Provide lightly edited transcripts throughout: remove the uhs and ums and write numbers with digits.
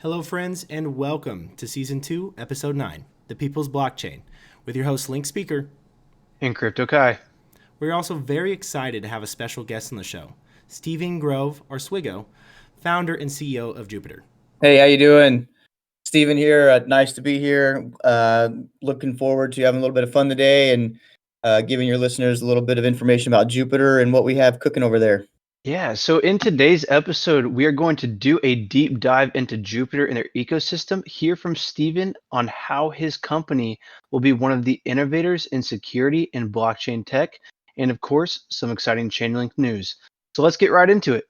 Hello, friends, and welcome to Season 2, Episode 9, The People's Blockchain, with your host, Link Speaker. In Crypto Kai. We're also very excited to have a special guest on the show, Stephen Grove, or Swigo, founder and CEO of Jupiter. Hey, how you doing? Steven here. Nice to be here. Looking forward to having a little bit of fun today and giving your listeners a little bit of information about Jupiter and what we have cooking over there. Yeah, so in today's episode, we are going to do a deep dive into Jupiter and their ecosystem, hear from Steven on how his company will be one of the innovators in security and blockchain tech, and of course, some exciting Chainlink news. So let's get right into it.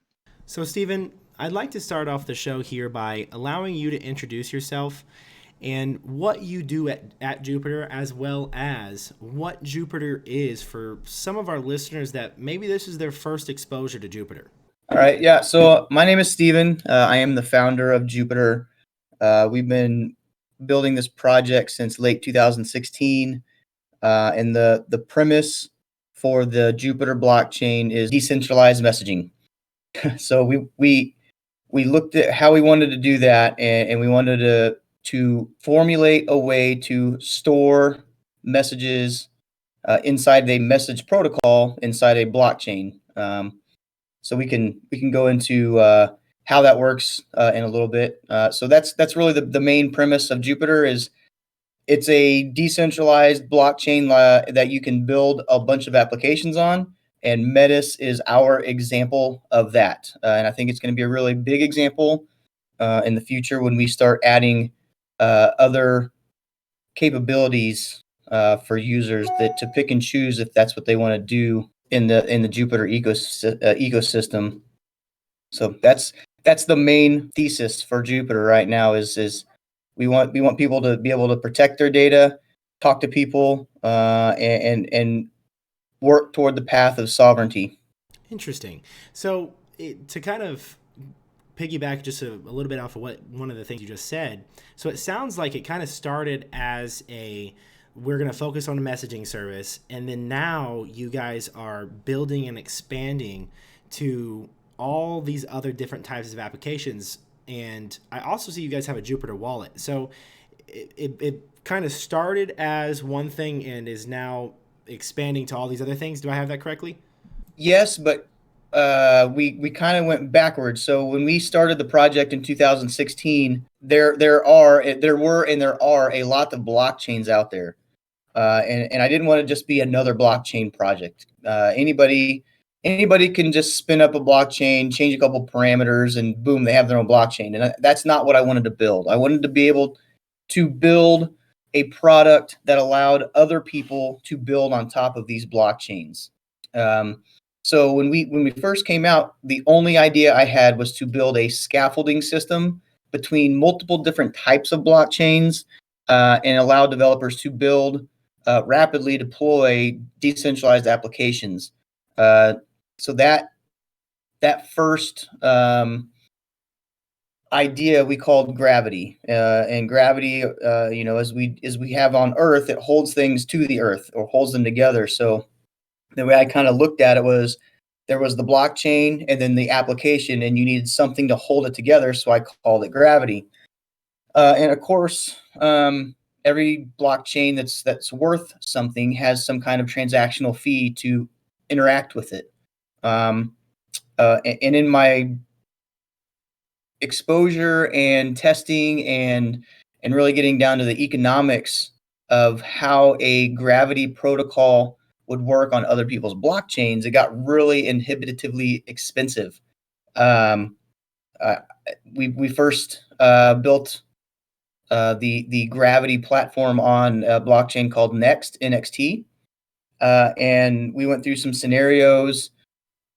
So, Stephen, I'd like to start off the show here by allowing you to introduce yourself and what you do at Jupiter, as well as what Jupiter is for some of our listeners that maybe this is their first exposure to Jupiter. All right. Yeah. So my name is Steven. I am the founder of Jupiter. We've been building this project since late 2016. And the premise for the Jupiter blockchain is decentralized messaging. So we looked at how we wanted to do that, and we wanted to formulate a way to store messages inside a message protocol inside a blockchain. So we can go into how that works in a little bit. So that's really the main premise of Jupiter. Is it's a decentralized blockchain that you can build a bunch of applications on, and Metis is our example of that. And I think it's going to be a really big example in the future when we start adding other capabilities for users to pick and choose if that's what they want to do in the Jupiter ecosystem. So that's the main thesis for Jupiter right now. Is we want people to be able to protect their data, talk to people, and work toward the path of sovereignty. Interesting. So, to kind of piggyback just a little bit off of what one of the things you just said. So it sounds like it kind of started as we're going to focus on a messaging service, and then now you guys are building and expanding to all these other different types of applications. And I also see you guys have a Jupiter wallet. So it kind of started as one thing and is now expanding to all these other things. Do I have that correctly? Yes, but we kind of went backwards. So when we started the project in 2016, there were and there are a lot of blockchains out there, and I didn't want to just be another blockchain project. Anybody can just spin up a blockchain, change a couple parameters, and boom, they have their own blockchain. And that's not what I wanted to build. I wanted to be able to build a product that allowed other people to build on top of these blockchains. So when we first came out, the only idea I had was to build a scaffolding system between multiple different types of blockchains and allow developers to build rapidly deploy decentralized applications. So that first idea we called gravity, and gravity, as we have on Earth, it holds things to the Earth or holds them together. So the way I kind of looked at it was there was the blockchain and then the application, and you needed something to hold it together. So I called it gravity. And of course, every blockchain that's worth something has some kind of transactional fee to interact with it. And in my exposure and testing and really getting down to the economics of how a gravity protocol would work on other people's blockchains, it got really inhibitively expensive. We first built the gravity platform on a blockchain called NXT, and we went through some scenarios,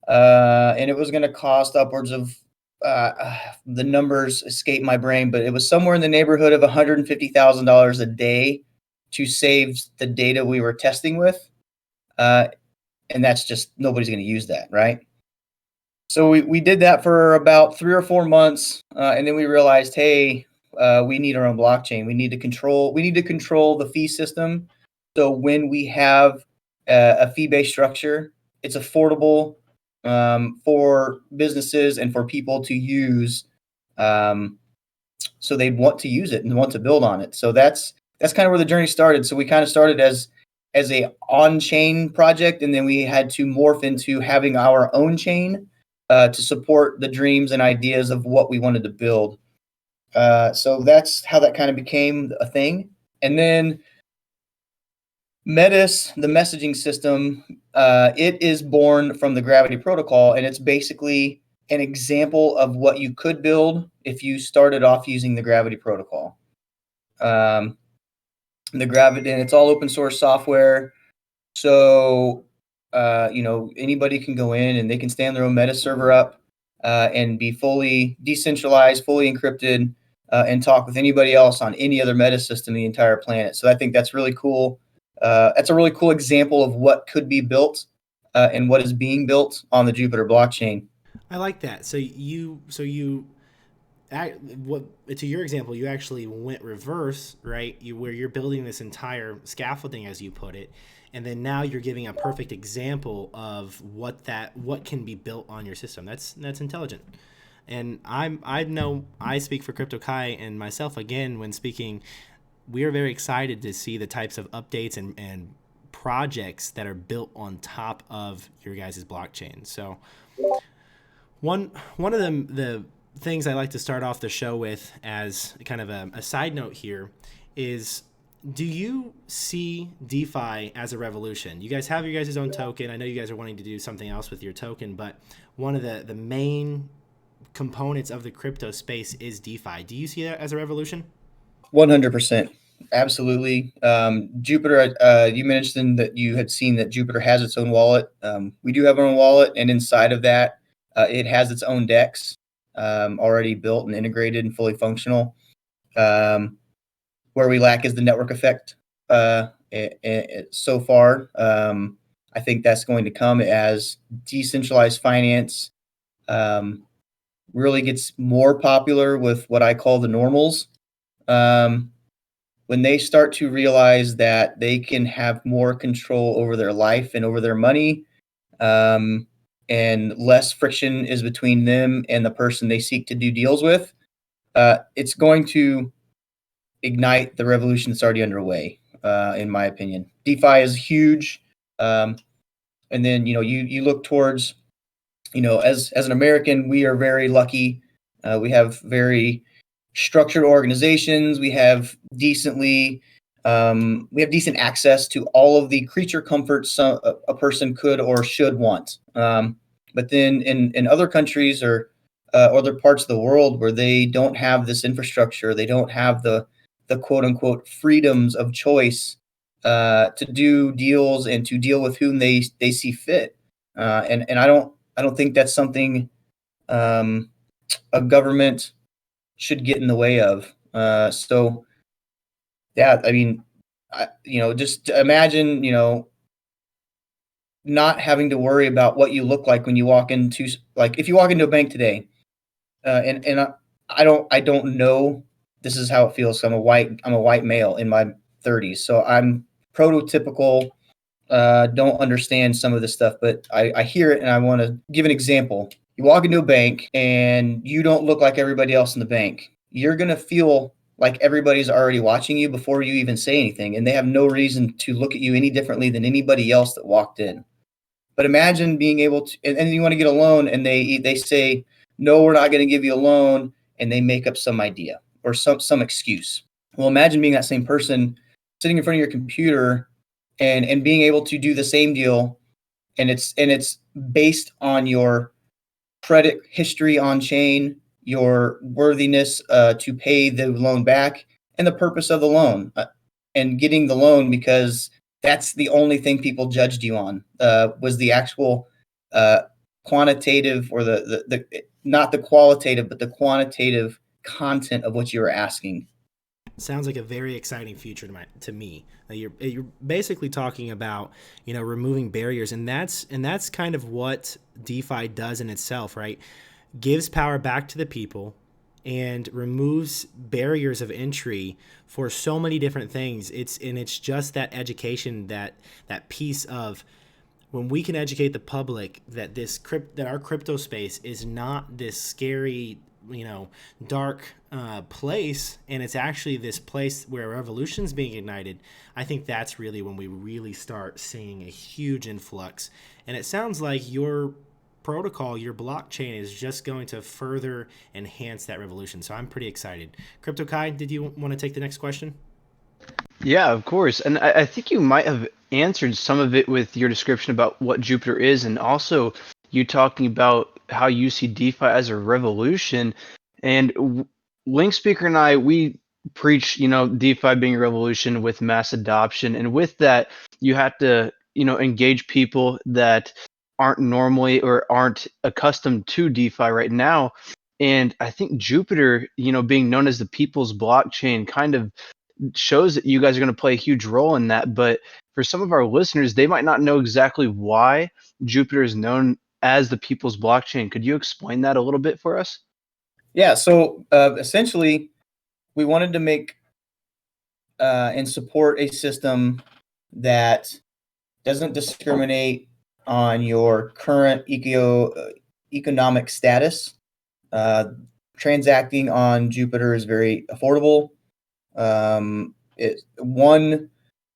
and it was going to cost upwards of the numbers escape my brain, but it was somewhere in the neighborhood of $150,000 a day to save the data we were testing with. And that's just, nobody's going to use that, right? So we did that for about 3 or 4 months, and then we realized, hey, we need our own blockchain. We need to control the fee system. So when we have a fee-based structure, it's affordable for businesses and for people to use. so they'd want to use it and want to build on it. So that's kind of where the journey started. So we kind of started as a on-chain project, and then we had to morph into having our own chain to support the dreams and ideas of what we wanted to build. So that's how that kind of became a thing. And then Metis, the messaging system, it is born from the Gravity Protocol, and it's basically an example of what you could build if you started off using the Gravity Protocol. And it's all open source software. So, anybody can go in and they can stand their own meta server up and be fully decentralized, fully encrypted, and talk with anybody else on any other meta system, the entire planet. So I think that's really cool. That's a really cool example of what could be built and what is being built on the Jupiter blockchain. I like that. So to your example, you actually went reverse, right? Where you're building this entire scaffolding, as you put it, and then now you're giving a perfect example of what can be built on your system. That's intelligent. And I speak for Crypto Kai and myself again when speaking. We are very excited to see the types of updates and projects that are built on top of your guys' blockchain. So one of the things I like to start off the show with as kind of a side note here is, do you see DeFi as a revolution? You guys have your guys' own token. I know you guys are wanting to do something else with your token, but one of the main components of the crypto space is DeFi. Do you see that as a revolution? 100%. Absolutely. Jupiter, you mentioned that you had seen that Jupiter has its own wallet. We do have our own wallet, and inside of that, it has its own DEX already built and integrated and fully functional. Where we lack is the network effect. So far, I think that's going to come as decentralized finance really gets more popular with what I call the normals. When they start to realize that they can have more control over their life and over their money, and less friction is between them and the person they seek to do deals with, it's going to ignite the revolution that's already underway, in my opinion. DeFi is huge. And then, you look towards, as an American, we are very lucky. We have very structured organizations. We have decent access to all of the creature comforts a person could or should want. But then in other countries or other parts of the world where they don't have this infrastructure, they don't have the quote unquote freedoms of choice to do deals and to deal with whom they see fit. And I don't think that's something a government should get in the way of. So yeah, I mean, just imagine, not having to worry about what you look like when you walk into, like, if you walk into a bank today, and I don't know, this is how it feels. So I'm a white male in my 30s. So I'm prototypical, don't understand some of this stuff, but I hear it and I want to give an example. You walk into a bank and you don't look like everybody else in the bank. You're going to feel like everybody's already watching you before you even say anything, and they have no reason to look at you any differently than anybody else that walked in. But imagine being able to, and you want to get a loan, and they say, no, we're not going to give you a loan, and they make up some idea or some excuse. Well, imagine being that same person sitting in front of your computer and being able to do the same deal, and it's based on your credit history on chain, your worthiness to pay the loan back, and the purpose of the loan, and getting the loan because that's the only thing people judged you on, was the actual quantitative, or the not the qualitative, but the quantitative content of what you were asking. Sounds like a very exciting future to me. You're basically talking about, removing barriers, and that's kind of what DeFi does in itself, right? Gives power back to the people and removes barriers of entry for so many different things. It's just that education, that piece of, when we can educate the public that that our crypto space is not this scary dark place, and it's actually this place where revolution's being ignited, I think that's really when we really start seeing a huge influx. And it sounds like your protocol, your blockchain, is just going to further enhance that revolution. So I'm pretty excited. Crypto Kai, did you want to take the next question? Yeah, of course. And I think you might have answered some of it with your description about what Jupiter is, and also you talking about how you see DeFi as a revolution. And Link Speaker and I, we preach, DeFi being a revolution with mass adoption. And with that, you have to, engage people that aren't normally or aren't accustomed to DeFi right now. And I think Jupiter, being known as the people's blockchain, kind of shows that you guys are going to play a huge role in that. But for some of our listeners, they might not know exactly why Jupiter is known as the people's blockchain. Could you explain that a little bit for us? Yeah. So essentially, we wanted to make and support a system that doesn't discriminate on your current economic status. Transacting on Jupiter is very affordable. So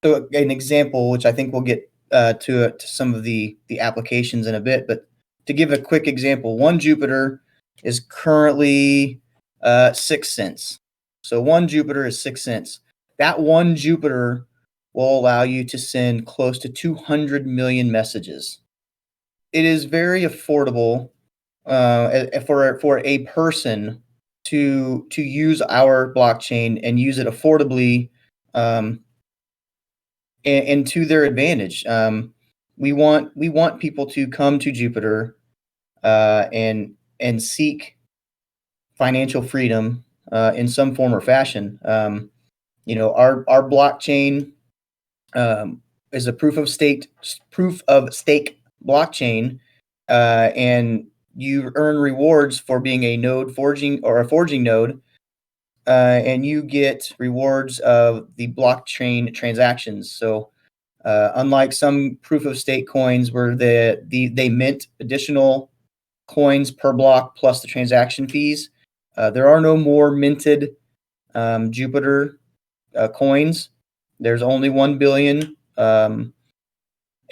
an example, which I think we'll get to some of the applications in a bit, but to give a quick example, one Jupiter is currently 6 cents. So one Jupiter is 6 cents. That one Jupiter will allow you to send close to 200 million messages. It is very affordable for a person to use our blockchain and use it affordably, and to their advantage. We want people to come to Jupiter and seek financial freedom in some form or fashion. Our blockchain is a proof of stake blockchain, and you earn rewards for being a node forging or a forging node, and you get rewards of the blockchain transactions. So, unlike some proof of stake coins where they mint additional coins per block plus the transaction fees, there are no more minted Jupiter coins. There's only 1 billion.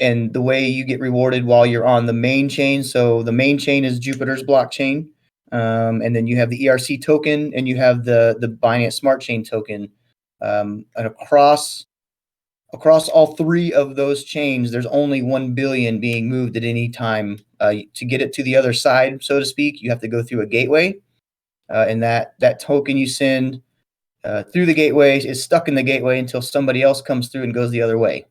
And the way you get rewarded while you're on the main chain. So the main chain is Jupiter's blockchain. And then you have the ERC token and you have the Binance Smart Chain token. And across all three of those chains, there's only 1 billion being moved at any time. To get it to the other side, so to speak, you have to go through a gateway. And that token you send through the gateway is stuck in the gateway until somebody else comes through and goes the other way.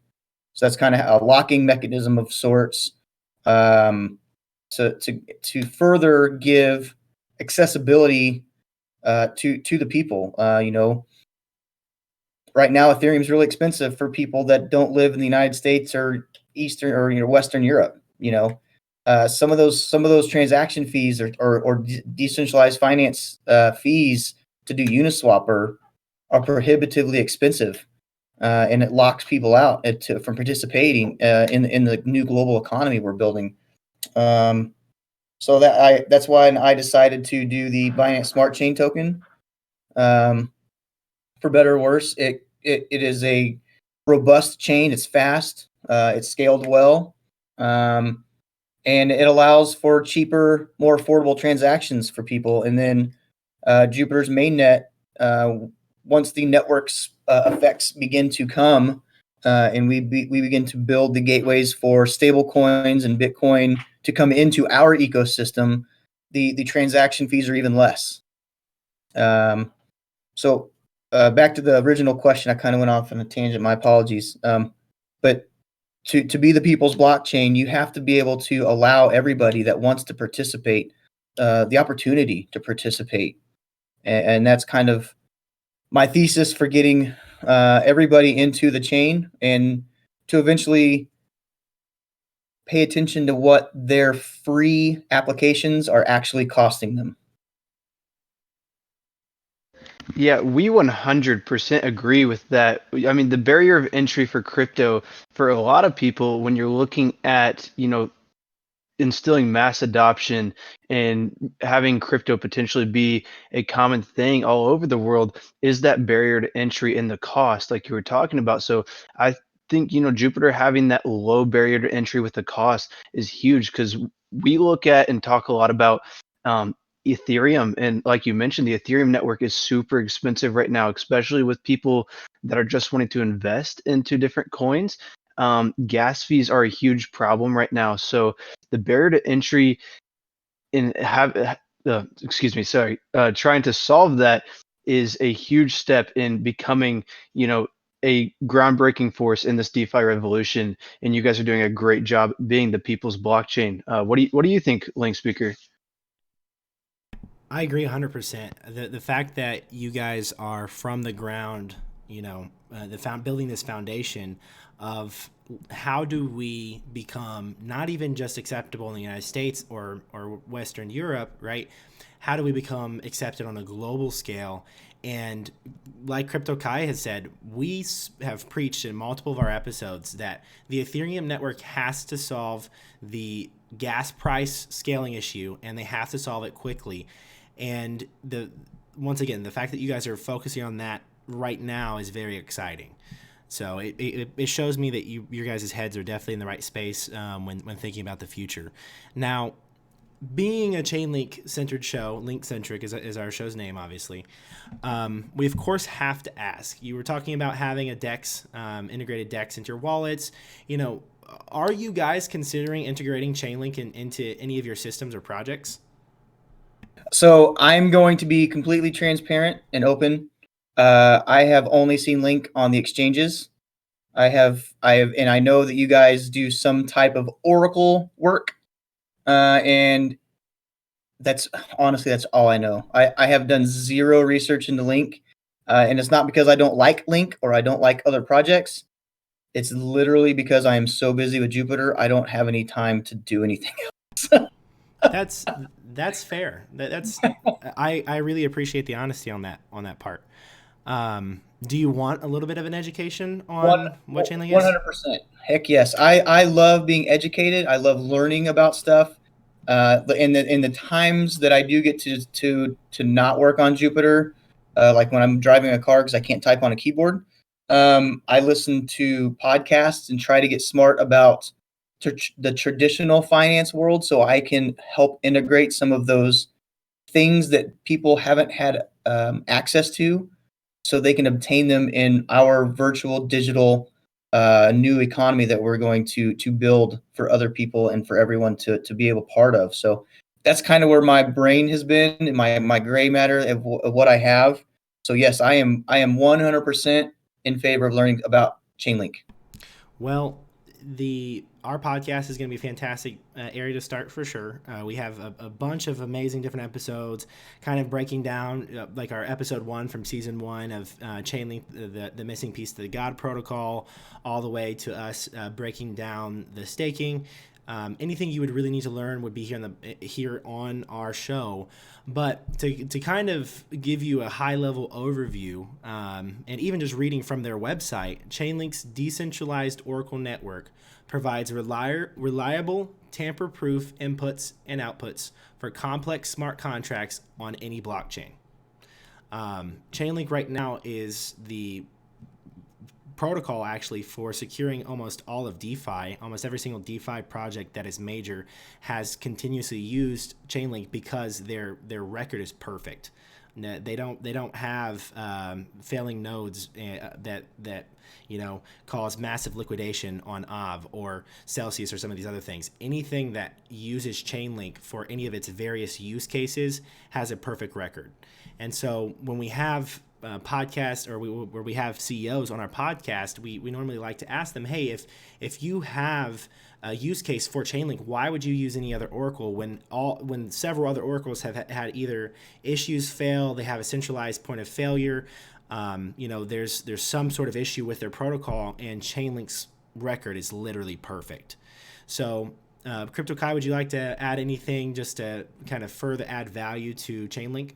So that's kind of a locking mechanism of sorts, to further give accessibility to the people. Right now Ethereum is really expensive for people that don't live in the United States or Eastern or Western Europe. Some of those transaction fees or decentralized finance fees to do Uniswap are prohibitively expensive. And it locks people out from participating in the new global economy we're building. So that's why I decided to do the Binance Smart Chain token. For better or worse, it is a robust chain. It's fast. It's scaled well, and it allows for cheaper, more affordable transactions for people. And then Jupiter's mainnet, once the network's effects begin to come, and we begin to build the gateways for stable coins and Bitcoin to come into our ecosystem, the transaction fees are even less. So back to the original question, I kind of went off on a tangent. My apologies. But to be the people's blockchain, you have to be able to allow everybody that wants to participate the opportunity to participate. And that's kind of my thesis for getting everybody into the chain and to eventually pay attention to what their free applications are actually costing them. Yeah, we 100% agree with that. I mean, the barrier of entry for crypto for a lot of people when you're looking at, instilling mass adoption and having crypto potentially be a common thing all over the world is that barrier to entry and the cost, like you were talking about. So I think, Jupiter having that low barrier to entry with the cost is huge, because we look at and talk a lot about um, Ethereum. And like you mentioned, the Ethereum network is super expensive right now, especially with people that are just wanting to invest into different coins. Gas fees are a huge problem right now. So the barrier to entry in trying to solve that is a huge step in becoming, a groundbreaking force in this DeFi revolution. And you guys are doing a great job being the people's blockchain. What do you think, Link Speaker? I agree 100%. The fact that you guys are from the ground, building this foundation of how do we become not even just acceptable in the United States or Western Europe, right? How do we become accepted on a global scale? And like Crypto Kai has said, we have preached in multiple of our episodes that the Ethereum network has to solve the gas price scaling issue, and they have to solve it quickly. And once again, the fact that you guys are focusing on that right now is very exciting. So it shows me that your guys' heads are definitely in the right space when thinking about the future. Now, being a Chainlink centered show, Link Centric is our show's name, obviously. We of course have to ask. You were talking about having a DEX, integrated DEX into your wallets. Are you guys considering integrating Chainlink into any of your systems or projects? So I'm going to be completely transparent and open. I have only seen Link on the exchanges. And I know that you guys do some type of Oracle work, and that's all I know. I have done zero research into Link, and it's not because I don't like Link or I don't like other projects. It's literally because I am so busy with Jupiter, I don't have any time to do anything else. That's fair. I really appreciate the honesty on that part. Do you want a little bit of an education on what Chainlink is? 100%. Heck yes. I love being educated. I love learning about stuff. In the times that I do get to not work on Jupiter, like when I'm driving a car because I can't type on a keyboard, I listen to podcasts and try to get smart about the traditional finance world, so I can help integrate some of those things that people haven't had access to, so they can obtain them in our virtual digital new economy that we're going to build for other people and for everyone to be able part of. So that's kind of where my brain has been, and my gray matter of what I have. So yes, I am 100% in favor of learning about Chainlink. Well, our podcast is going to be a fantastic area to start for sure. We have a bunch of amazing different episodes, kind of breaking down like our episode 1 from season 1 of Chainlink, the missing piece of the God protocol, all the way to us breaking down the staking. Anything you would really need to learn would be here on our show. But to kind of give you a high level overview, and even just reading from their website, Chainlink's decentralized Oracle network provides reliable, tamper-proof inputs and outputs for complex smart contracts on any blockchain. Chainlink right now is the protocol actually for securing almost all of DeFi. Almost every single DeFi project that is major has continuously used Chainlink because their record is perfect. They don't have failing nodes that cause massive liquidation on Aave or Celsius or some of these other things. Anything that uses Chainlink for any of its various use cases has a perfect record. And so when we have podcast where we have CEOs on our podcast, we normally like to ask them, hey, if you have a use case for Chainlink, why would you use any other Oracle when several other Oracles have had either issues fail, they have a centralized point of failure, there's some sort of issue with their protocol, and Chainlink's record is literally perfect. So Crypto Kai, would you like to add anything just to kind of further add value to Chainlink?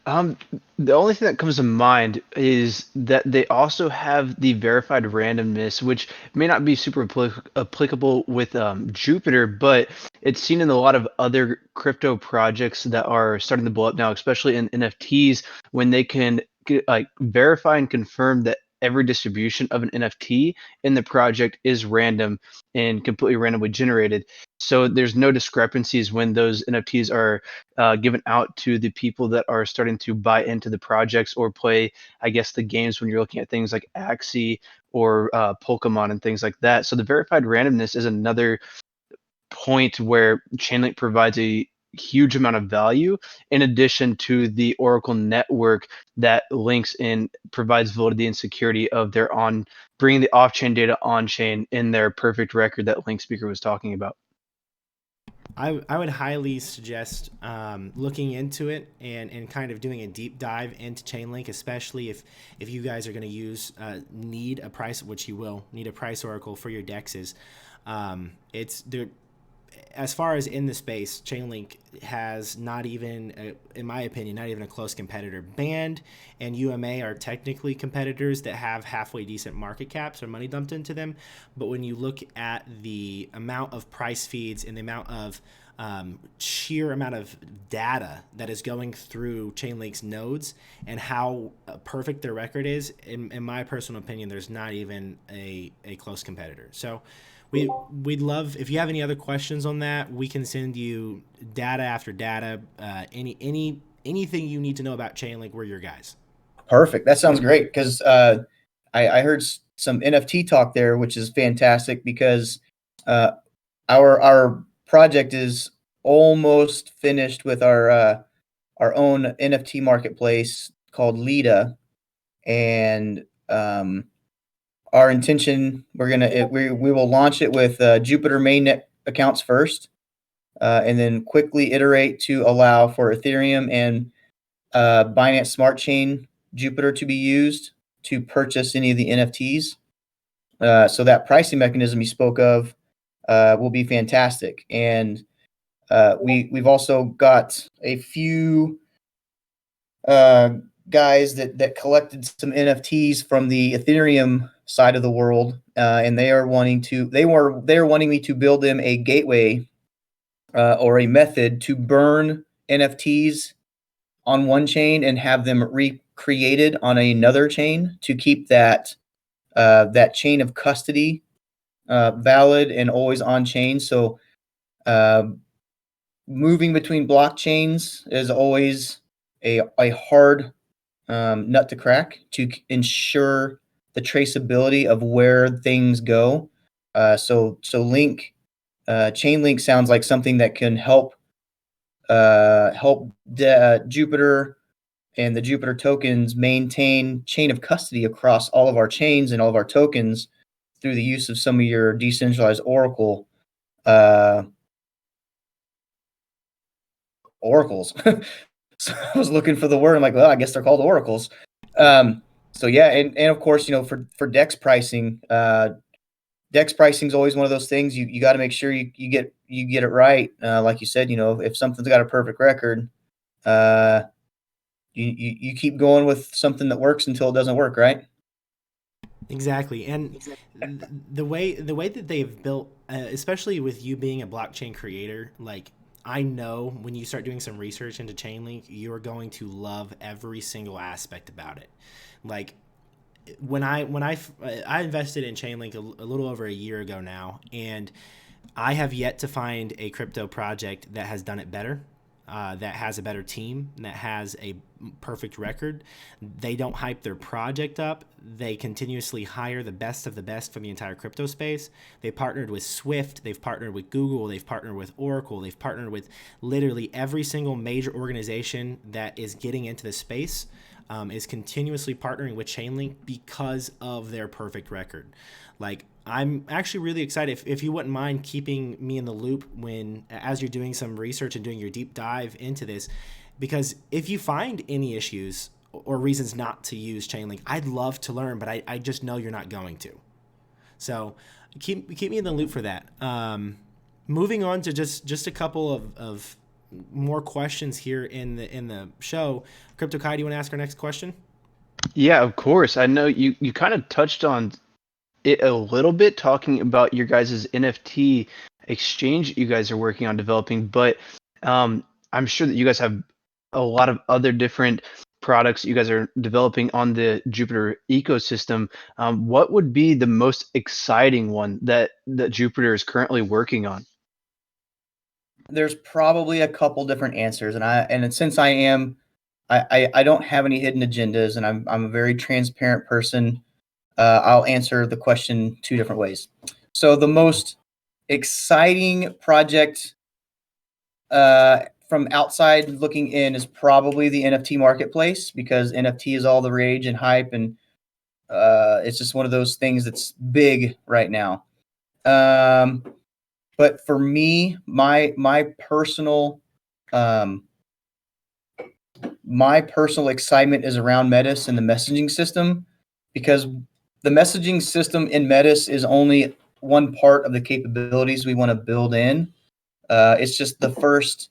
Um, the only thing that comes to mind is that they also have the verified randomness, which may not be super applicable with Jupiter, but it's seen in a lot of other crypto projects that are starting to blow up now, especially in NFTs, when they can like verify and confirm that every distribution of an NFT in the project is random and completely randomly generated. So there's no discrepancies when those NFTs are given out to the people that are starting to buy into the projects or play, I guess, the games when you're looking at things like Axie or Pokemon and things like that. So the verified randomness is another point where Chainlink provides a huge amount of value in addition to the Oracle network that links and provides validity and security of their on bringing the off-chain data on-chain in their perfect record that Link speaker was talking about. I would highly suggest looking into it and kind of doing a deep dive into Chainlink, especially if you guys are going to need a price, which you will need a price oracle for your dexes. It's there. As far as in the space, Chainlink has not even, in my opinion, not even a close competitor. Band and UMA are technically competitors that have halfway decent market caps or money dumped into them. But when you look at the amount of price feeds and the amount of sheer amount of data that is going through Chainlink's nodes and how perfect their record is, in my personal opinion, there's not even a close competitor. So we'd love, if you have any other questions on that, we can send you data after data. Anything you need to know about Chainlink, we're your guys. Perfect. That sounds great because I heard some NFT talk there, which is fantastic because uh, our project is almost finished with our own NFT marketplace called Lita, and our intention we will launch it with Jupiter mainnet accounts first, and then quickly iterate to allow for Ethereum and Binance Smart Chain Jupiter to be used to purchase any of the NFTs. So that pricing mechanism you spoke of will be fantastic. And we've also got a few uh, guys that collected some NFTs from the Ethereum side of the world, and they are wanting me to build them a gateway or a method to burn NFTs on one chain and have them recreated on another chain to keep that chain of custody valid and always on chain. So uh, moving between blockchains is always a hard nut to crack to ensure the traceability of where things go. So Chainlink sounds like something that can help Jupiter and the Jupiter tokens maintain chain of custody across all of our chains and all of our tokens through the use of some of your decentralized Oracle uh, oracles. So I was looking for the word. I'm like, well, I guess they're called oracles. So yeah, and of course, for Dex pricing is always one of those things you got to make sure you get it right. Like you said, if something's got a perfect record, uh, you keep going with something that works until it doesn't work, right? Exactly, and the way that they've built, especially with you being a blockchain creator, like I know when you start doing some research into Chainlink, you're going to love every single aspect about it. Like I invested in Chainlink a little over a year ago now, and I have yet to find a crypto project that has done it better, that has a better team, that has a perfect record. They don't hype their project up. They continuously hire the best of the best from the entire crypto space. They partnered with Swift. They've partnered with Google. They've partnered with Oracle. They've partnered with literally every single major organization that is getting into the space. Is continuously partnering with Chainlink because of their perfect record. Like, I'm actually really excited if you wouldn't mind keeping me in the loop as you're doing some research and doing your deep dive into this, because if you find any issues or reasons not to use Chainlink, I'd love to learn, but I just know you're not going to. So keep me in the loop for that. Moving on to just a couple of more questions here in the show. Crypto Kai, do you want to ask our next question? Yeah, of course. I know you kind of touched on it a little bit, talking about your guys' NFT exchange you guys are working on developing, but I'm sure that you guys have a lot of other different products you guys are developing on the Jupiter ecosystem. What would be the most exciting one that Jupiter is currently working on? There's probably a couple different answers, and since I don't have any hidden agendas, and I'm a very transparent person. I'll answer the question two different ways. So the most exciting project from outside looking in is probably the NFT marketplace, because NFT is all the rage and hype, and it's just one of those things that's big right now. But for me, my personal excitement is around Metis and the messaging system, because the messaging system in Metis is only one part of the capabilities we want to build in. It's just the first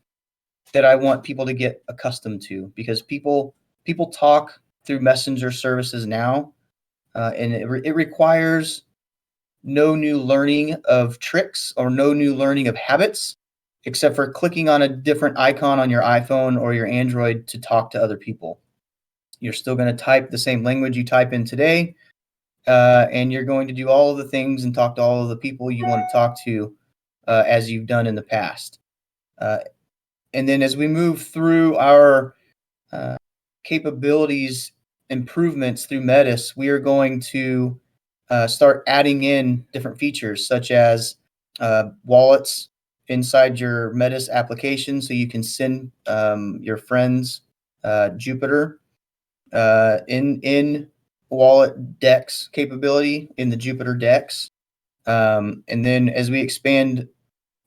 that I want people to get accustomed to, because people talk through messenger services now, and it requires no new learning of tricks or no new learning of habits, except for clicking on a different icon on your iPhone or your Android to talk to other people. You're still going to type the same language you type in today, and you're going to do all of the things and talk to all of the people you want to talk to, as you've done in the past. And then as we move through our capabilities improvements through Metis, we are going to start adding in different features, such as wallets inside your Metis application, so you can send your friends Jupiter in wallet DEX capability in the Jupiter DEX. And then as we expand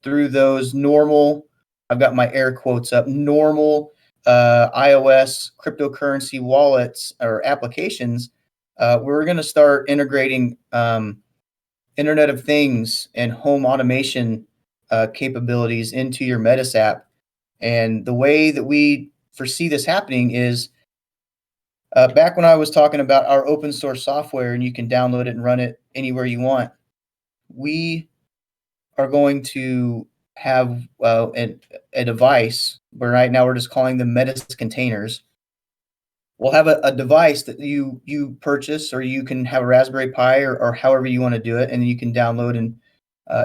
through those normal, I've got my air quotes up, normal iOS cryptocurrency wallets or applications, we're going to start integrating Internet of Things and home automation capabilities into your Metis app. And the way that we foresee this happening is, back when I was talking about our open source software and you can download it and run it anywhere you want, we are going to have a device where right now we're just calling them Metis containers. We'll have a device that you purchase, or you can have a Raspberry Pi, or however you want to do it, and then you can download, and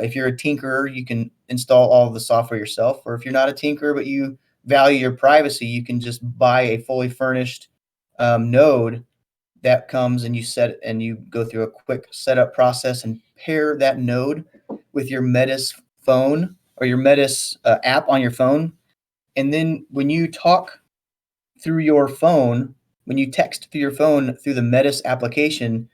if you're a tinkerer, you can install all of the software yourself. Or if you're not a tinkerer but you value your privacy, you can just buy a fully furnished node that comes, and you go through a quick setup process and pair that node with your Metis phone or your Metis app on your phone. And then when you talk through your phone, when you text through your phone through the Metis application,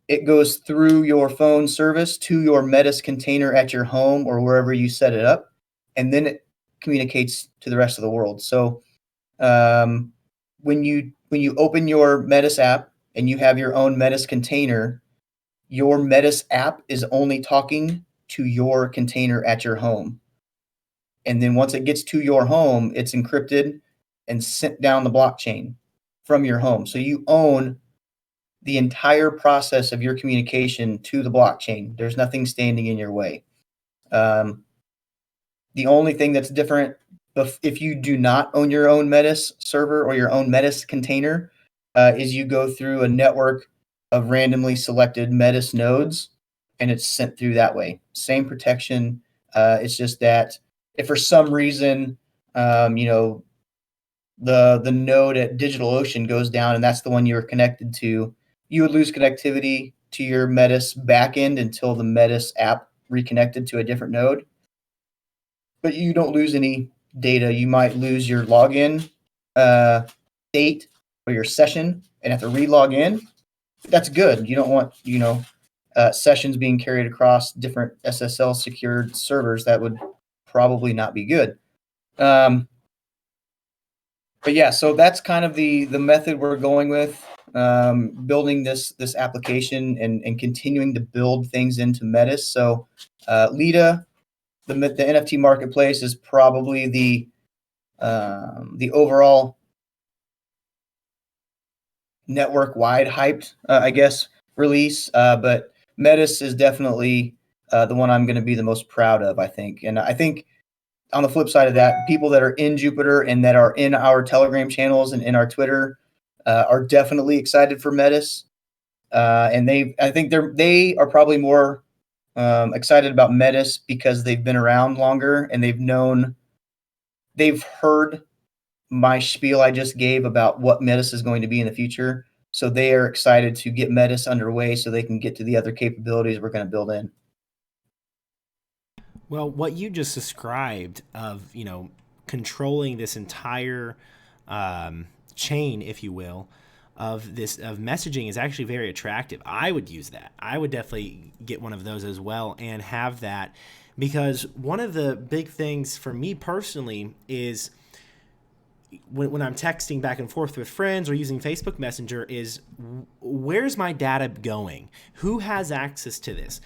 it goes through your phone service to your Metis container at your home or wherever you set it up, and then it communicates to the rest of the world. So when you open your Metis app and you have your own Metis container, your Metis app is only talking to your container at your home. And then once it gets to your home, it's encrypted and sent down the blockchain from your home. So you own the entire process of your communication to the blockchain. There's nothing standing in your way. The only thing that's different, if you do not own your own Metis server or your own Metis container, is you go through a network of randomly selected Metis nodes, and it's sent through that way. Same protection. It's just that if for some reason, the node at DigitalOcean goes down and that's the one you're connected to, you would lose connectivity to your Metis backend until the Metis app reconnected to a different node. But you don't lose any data. You might lose your login date or your session and have to re-log in. That's good. You don't want, sessions being carried across different SSL secured servers. That would probably not be good. But yeah, so that's kind of the method we're going with, building this application and continuing to build things into Metis. So Lita, the NFT marketplace, is probably the the overall network-wide hyped, I guess, release. But Metis is definitely the one I'm going to be the most proud of, I think. And I think on the flip side of that, people that are in Jupiter and that are in our Telegram channels and in our Twitter are definitely excited for Metis. And I think they are probably more excited about Metis because they've been around longer and they've heard my spiel I just gave about what Metis is going to be in the future. So they are excited to get Metis underway so they can get to the other capabilities we're going to build in. Well, what you just described of, controlling this entire chain, if you will, of messaging is actually very attractive. I would use that. I would definitely get one of those as well and have that, because one of the big things for me personally is when I'm texting back and forth with friends or using Facebook Messenger is, where's my data going? Who has access to this?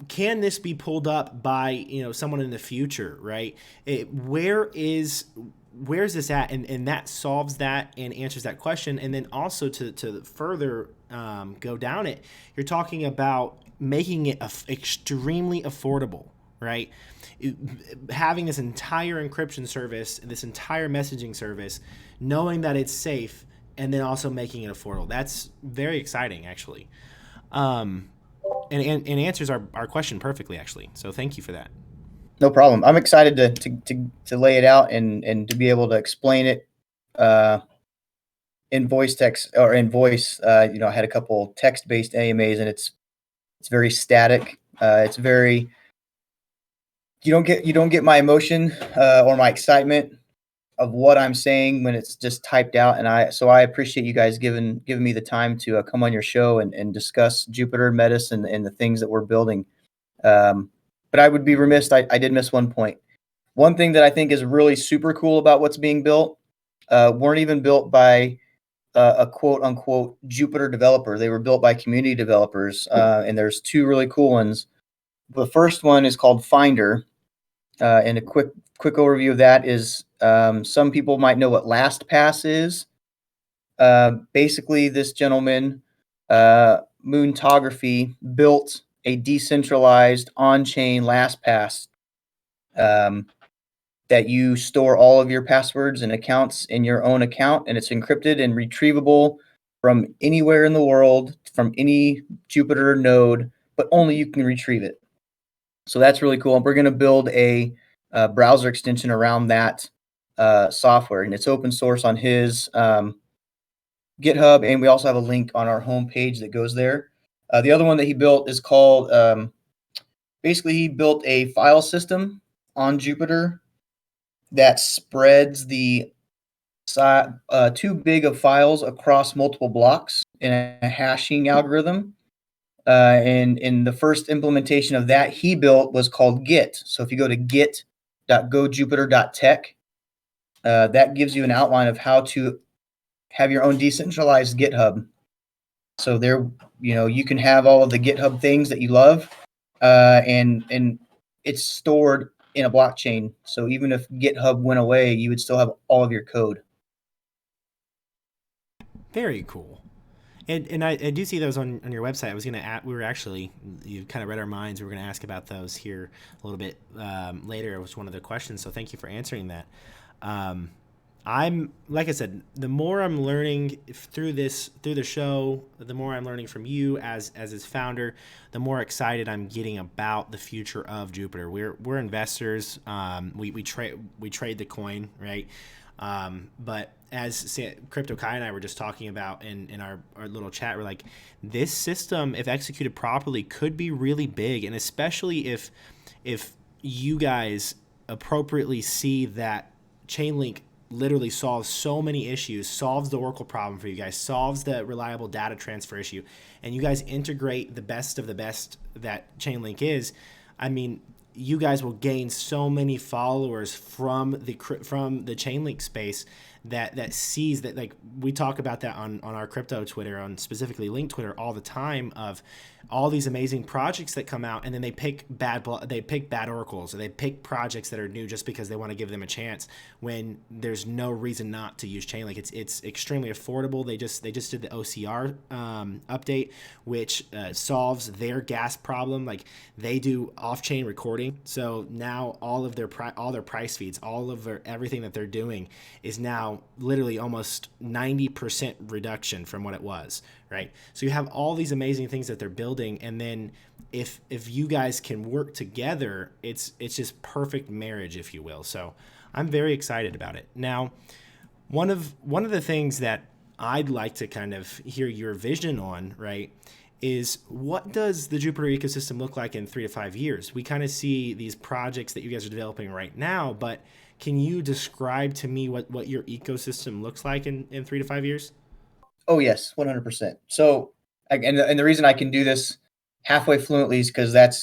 Can this be pulled up by, someone in the future, right? Where's this at? And that solves that and answers that question. And then also to further go down it, you're talking about making it extremely affordable, right? Having this entire encryption service, this entire messaging service, knowing that it's safe, and then also making it affordable. That's very exciting, actually. And answers our question perfectly, actually. So thank you for that. No problem. I'm excited to lay it out and to be able to explain it in voice text or in voice. I had a couple text-based AMAs, and it's very static. It's very you don't get my emotion or my excitement of what I'm saying when it's just typed out. And I appreciate you guys giving me the time to come on your show and discuss Jupiter, Metis, and the things that we're building. But I would be remiss. I did miss one point. One thing that I think is really super cool about what's being built weren't even built by a quote unquote Jupiter developer. They were built by community developers. And there's two really cool ones. The first one is called Finder. And a quick overview of that is some people might know what LastPass is. Basically, this gentleman, Moontography, built a decentralized on-chain LastPass that you store all of your passwords and accounts in your own account, and it's encrypted and retrievable from anywhere in the world, from any Jupyter node, but only you can retrieve it. So that's really cool. And we're going to build a browser extension around that software, and it's open source on his GitHub, and we also have a link on our homepage that goes there. The other one that he built is called, basically he built a file system on Jupyter that spreads the too big of files across multiple blocks in a hashing algorithm. And in the first implementation of that he built was called Git. So if you go to git.gojupiter.tech, that gives you an outline of how to have your own decentralized GitHub. So there, you can have all of the GitHub things that you love, and it's stored in a blockchain. So even if GitHub went away, you would still have all of your code. Very cool. And I do see those on your website. I was going to you kind of read our minds. We were going to ask about those here a little bit later. It was one of the questions. So thank you for answering that. I'm, like I said, the more I'm learning through the show, the more I'm learning from you as its founder, the more excited I'm getting about the future of Jupiter. We're investors. We trade the coin, right? But as Crypto Kai and I were just talking about in our little chat, we're like, this system, if executed properly, could be really big, and especially if you guys appropriately see that Chainlink literally solves so many issues, solves the Oracle problem for you guys, solves the reliable data transfer issue, and you guys integrate the best of the best that Chainlink is. I mean, you guys will gain so many followers from the Chainlink space that sees that, like we talk about that on our crypto Twitter, on specifically Link Twitter all the time, of all these amazing projects that come out, and then they pick bad oracles, or they pick projects that are new just because they want to give them a chance, when there's no reason not to use Chainlink. It's extremely affordable. They just did the OCR update, which solves their gas problem. Like, they do off-chain recording, so now all their price feeds, everything that they're doing is now literally almost 90% reduction from what it was, right? So you have all these amazing things that they're building, and then if you guys can work together, it's just perfect marriage, if you will. So I'm very excited about it. Now, one of the things that I'd like to kind of hear your vision on, right, is what does the Jupiter ecosystem look like in 3 to 5 years? We kind of see these projects that you guys are developing right now, but can you describe to me what your ecosystem looks like in 3 to 5 years? Oh yes, 100%. So, and the reason I can do this halfway fluently is because that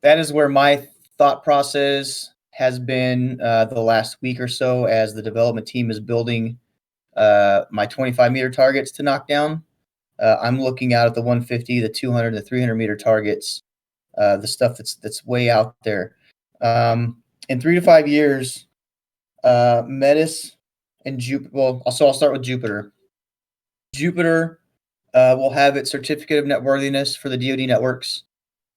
is where my thought process has been the last week or so, as the development team is building my 25-meter targets to knock down. I'm looking out at the 150, the 200, the 300-meter targets, the stuff that's way out there. In 3 to 5 years, Metis and Jupiter. Well, so I'll start with Jupiter. Jupiter will have its certificate of networthiness for the DoD networks,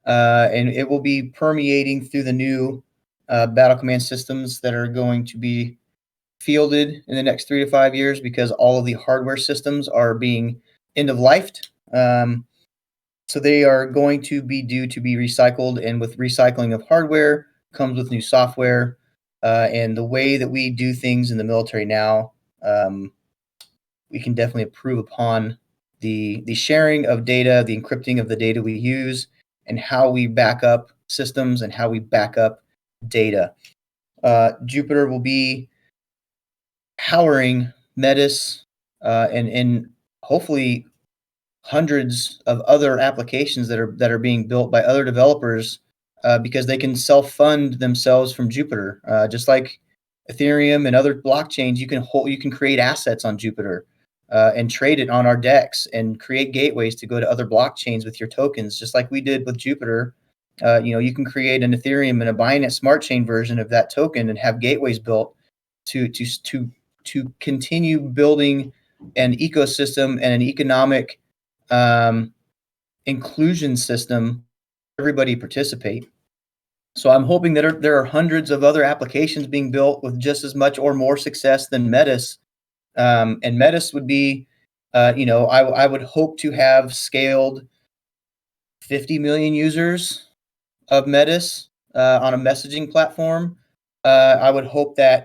and it will be permeating through the new battle command systems that are going to be fielded in the next 3 to 5 years, because all of the hardware systems are being end of lifed. So they are going to be due to be recycled, and with recycling of hardware comes with new software. And the way that we do things in the military now, we can definitely improve upon the sharing of data, the encrypting of the data we use, and how we back up systems and how we back up data. Jupiter will be powering Metis and hopefully hundreds of other applications that are being built by other developers, because they can self-fund themselves from Jupiter. Just like Ethereum and other blockchains, you can create assets on Jupiter and trade it on our DEX and create gateways to go to other blockchains with your tokens, just like we did with Jupiter. You can create an Ethereum and a Binance Smart Chain version of that token and have gateways built to continue building an ecosystem and an economic inclusion system, everybody participate. So I'm hoping that there are hundreds of other applications being built with just as much or more success than Metis. And Metis would be, I would hope to have scaled 50 million users of Metis on a messaging platform. I would hope that,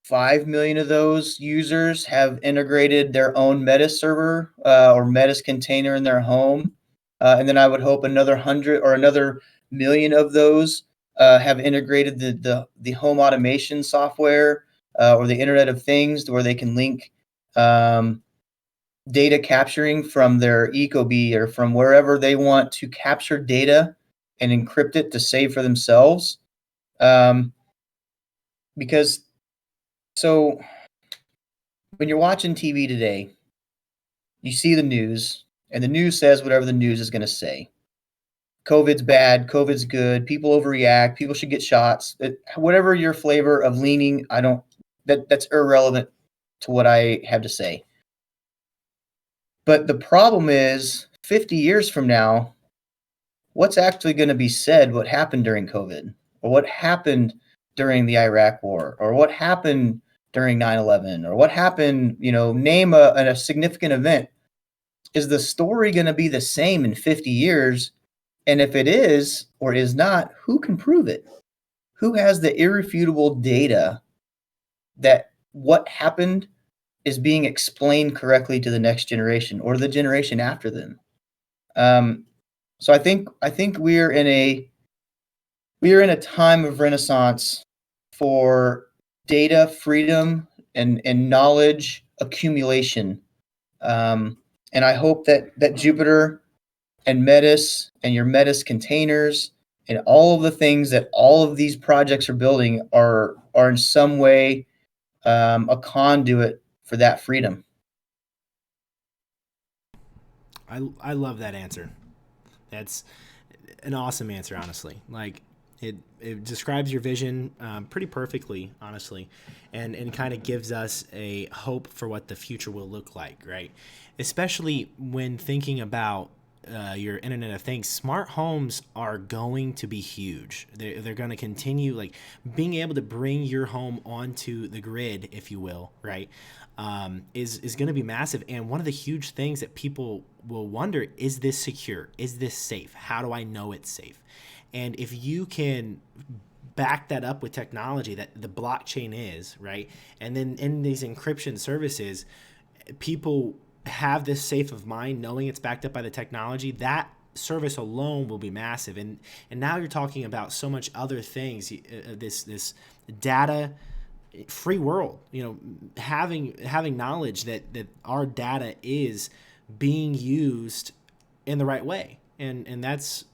5 million of those users have integrated their own Metis server or Metis container in their home. And then I would hope another 100 or another million of those have integrated the home automation software or the Internet of Things, where they can link data capturing from their Ecobee or from wherever they want to capture data and encrypt it to save for themselves. Because so when you're watching TV today, you see the news, and the news says whatever the news is going to say. COVID's bad, COVID's good, people overreact, people should get shots. Whatever your flavor of leaning, that's irrelevant to what I have to say. But the problem is, 50 years from now, what's actually going to be said, what happened during COVID, or what happened during the Iraq War, or what happened during 9/11, or what happened, name a significant event. Is the story going to be the same in 50 years? And if it is or is not, who can prove it? Who has the irrefutable data that what happened is being explained correctly to the next generation or the generation after them? So I think we're in a time of renaissance for data freedom and knowledge accumulation. And I hope that Jupiter and Metis and your Metis containers and all of the things that all of these projects are building are in some way a conduit for that freedom. I love that answer. That's an awesome answer, honestly. Like it describes your vision pretty perfectly, honestly, and kind of gives us a hope for what the future will look like, right? Especially when thinking about your Internet of Things, smart homes are going to be huge. They're going to continue, like being able to bring your home onto the grid, if you will, right? Is going to be massive. And one of the huge things that people will wonder, is this secure? Is this safe? How do I know it's safe? And if you can back that up with technology that the blockchain is, right? And then in these encryption services, people have this safe of mind knowing it's backed up by the technology. That service alone will be massive. And now you're talking about so much other things, this data free world, having knowledge that our data is being used in the right way. And that's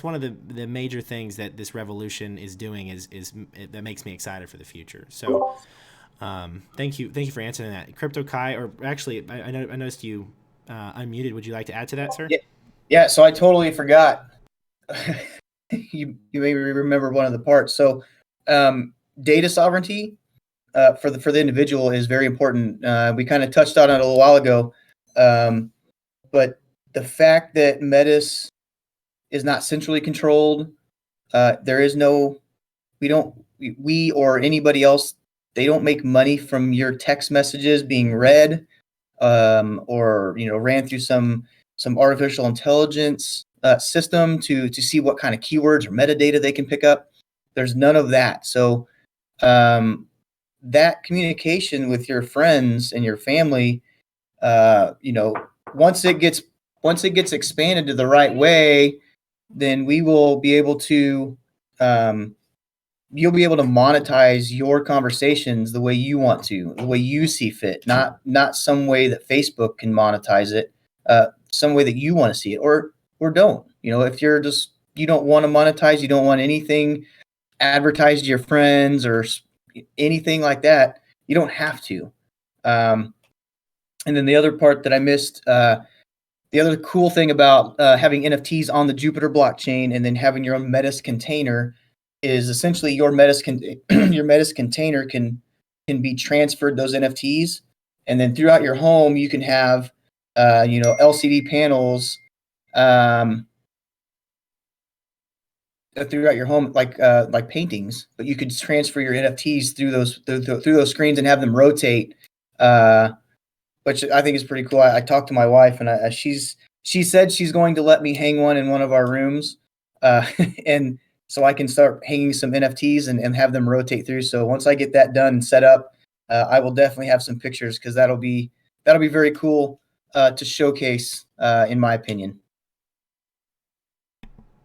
one of the major things that this revolution is doing is that makes me excited for the future. So thank you for answering that. Crypto Kai, or actually I noticed you unmuted. Would you like to add to that, sir? Yeah, so I totally forgot. You maybe remember one of the parts. So data sovereignty for the individual is very important. We kind of touched on it a little while ago, but the fact that Metis is not centrally controlled, there is no, we or anybody else, they don't make money from your text messages being read, or ran through some artificial intelligence system to see what kind of keywords or metadata they can pick up. There's none of that. So that communication with your friends and your family, once it gets expanded to the right way, then we will be able to you'll be able to monetize your conversations the way you want to, the way you see fit, not some way that Facebook can monetize it, some way that you want to see it, or don't. If you don't want to monetize, you don't want anything advertised to your friends or anything like that, you don't have to. And then the other part that I missed, the other cool thing about having NFTs on the Jupiter blockchain and then having your own Metis container is essentially your Metis your Metis container can be transferred, those NFTs, and then throughout your home you can have LCD panels throughout your home, like paintings, but you could transfer your NFTs through those screens and have them rotate, which I think is pretty cool. I talked to my wife, and she said she's going to let me hang one in one of our rooms, and so I can start hanging some NFTs and have them rotate through. So once I get that done and set up, I will definitely have some pictures, because that'll be very cool to showcase, in my opinion.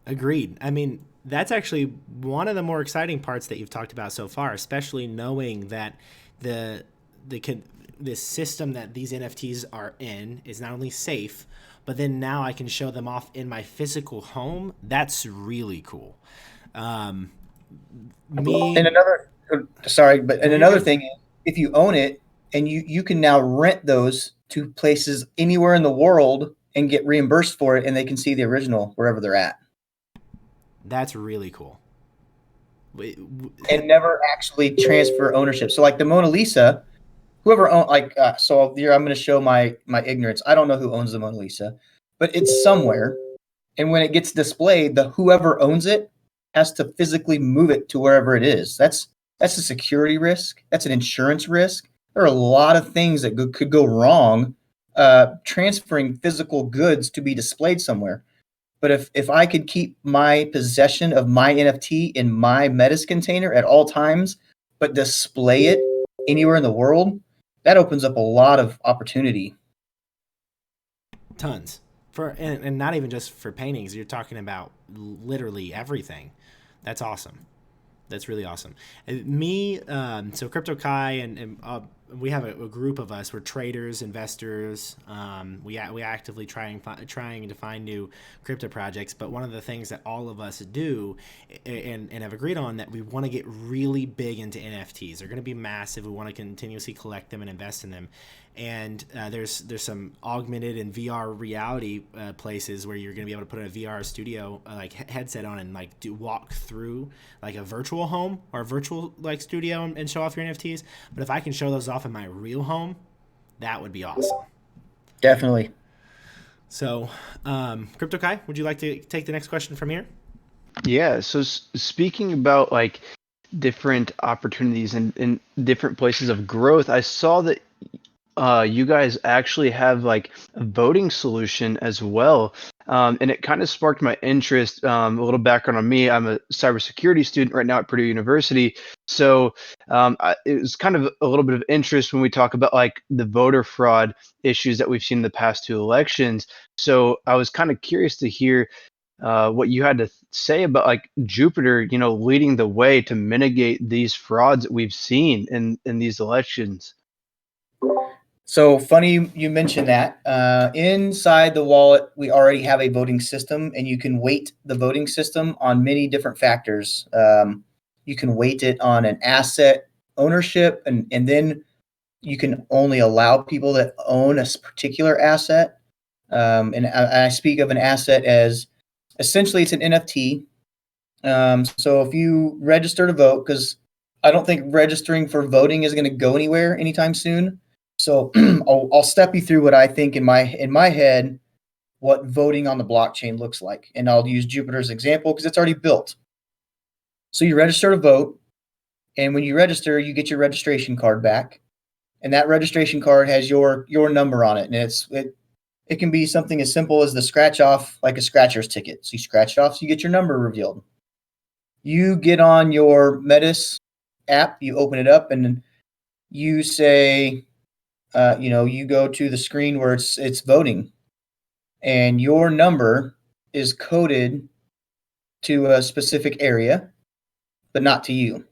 Agreed. I mean, that's actually one of the more exciting parts that you've talked about so far, especially knowing that the system that these NFTs are in is not only safe, but then now I can show them off in my physical home. That's really cool. And another, another thing is, if you own it, and you can now rent those to places anywhere in the world and get reimbursed for it, and they can see the original wherever they're at. That's really cool. And never actually transfer ownership. So like the Mona Lisa, whoever owned, so here I'm going to show my ignorance. I don't know who owns the Mona Lisa, but it's somewhere. And when it gets displayed, the whoever owns it has to physically move it to wherever it is. That's a security risk. That's an insurance risk. There are a lot of things that could go wrong transferring physical goods to be displayed somewhere. But if I could keep my possession of my NFT in my Metis container at all times, but display it anywhere in the world, that opens up a lot of opportunity. Tons. And not even just for paintings. You're talking about literally everything. That's awesome. That's really awesome. So Crypto Kai and we have a group of us. We're traders, investors. We actively trying to find new crypto projects. But one of the things that all of us do and have agreed on, that we want to get really big into NFTs. They're going to be massive. We want to continuously collect them and invest in them. And there's some augmented and VR reality places where you're going to be able to put a VR studio like headset on and like walk through like a virtual home or a virtual like studio and show off your NFTs. But if I can show those off in my real home, that would be awesome. Definitely. So, Crypto Kai, would you like to take the next question from here? Yeah. So speaking about like different opportunities and different places of growth, I saw that you guys actually have like a voting solution as well. And it kind of sparked my interest. A little background on me: I'm a cybersecurity student right now at Purdue University. So it was kind of a little bit of interest when we talk about like the voter fraud issues that we've seen in the past two elections. So I was kind of curious to hear what you had to say about like Jupiter, leading the way to mitigate these frauds that we've seen in these elections. So funny you mentioned that. Inside the wallet, we already have a voting system, and you can weight the voting system on many different factors. You can weight it on an asset ownership, and then you can only allow people that own a particular asset. And I speak of an asset as essentially it's an NFT. So if you register to vote, because I don't think registering for voting is going to go anywhere anytime soon. So I'll step you through what I think in my head, what voting on the blockchain looks like, and I'll use Jupiter's example because it's already built. So you register to vote, and when you register, you get your registration card back, and that registration card has your number on it, and it can be something as simple as the scratch off, like a scratcher's ticket. So you scratch it off, so you get your number revealed. You get on your Metis app, you open it up, and you say, you go to the screen where it's voting, and your number is coded to a specific area, but not to you.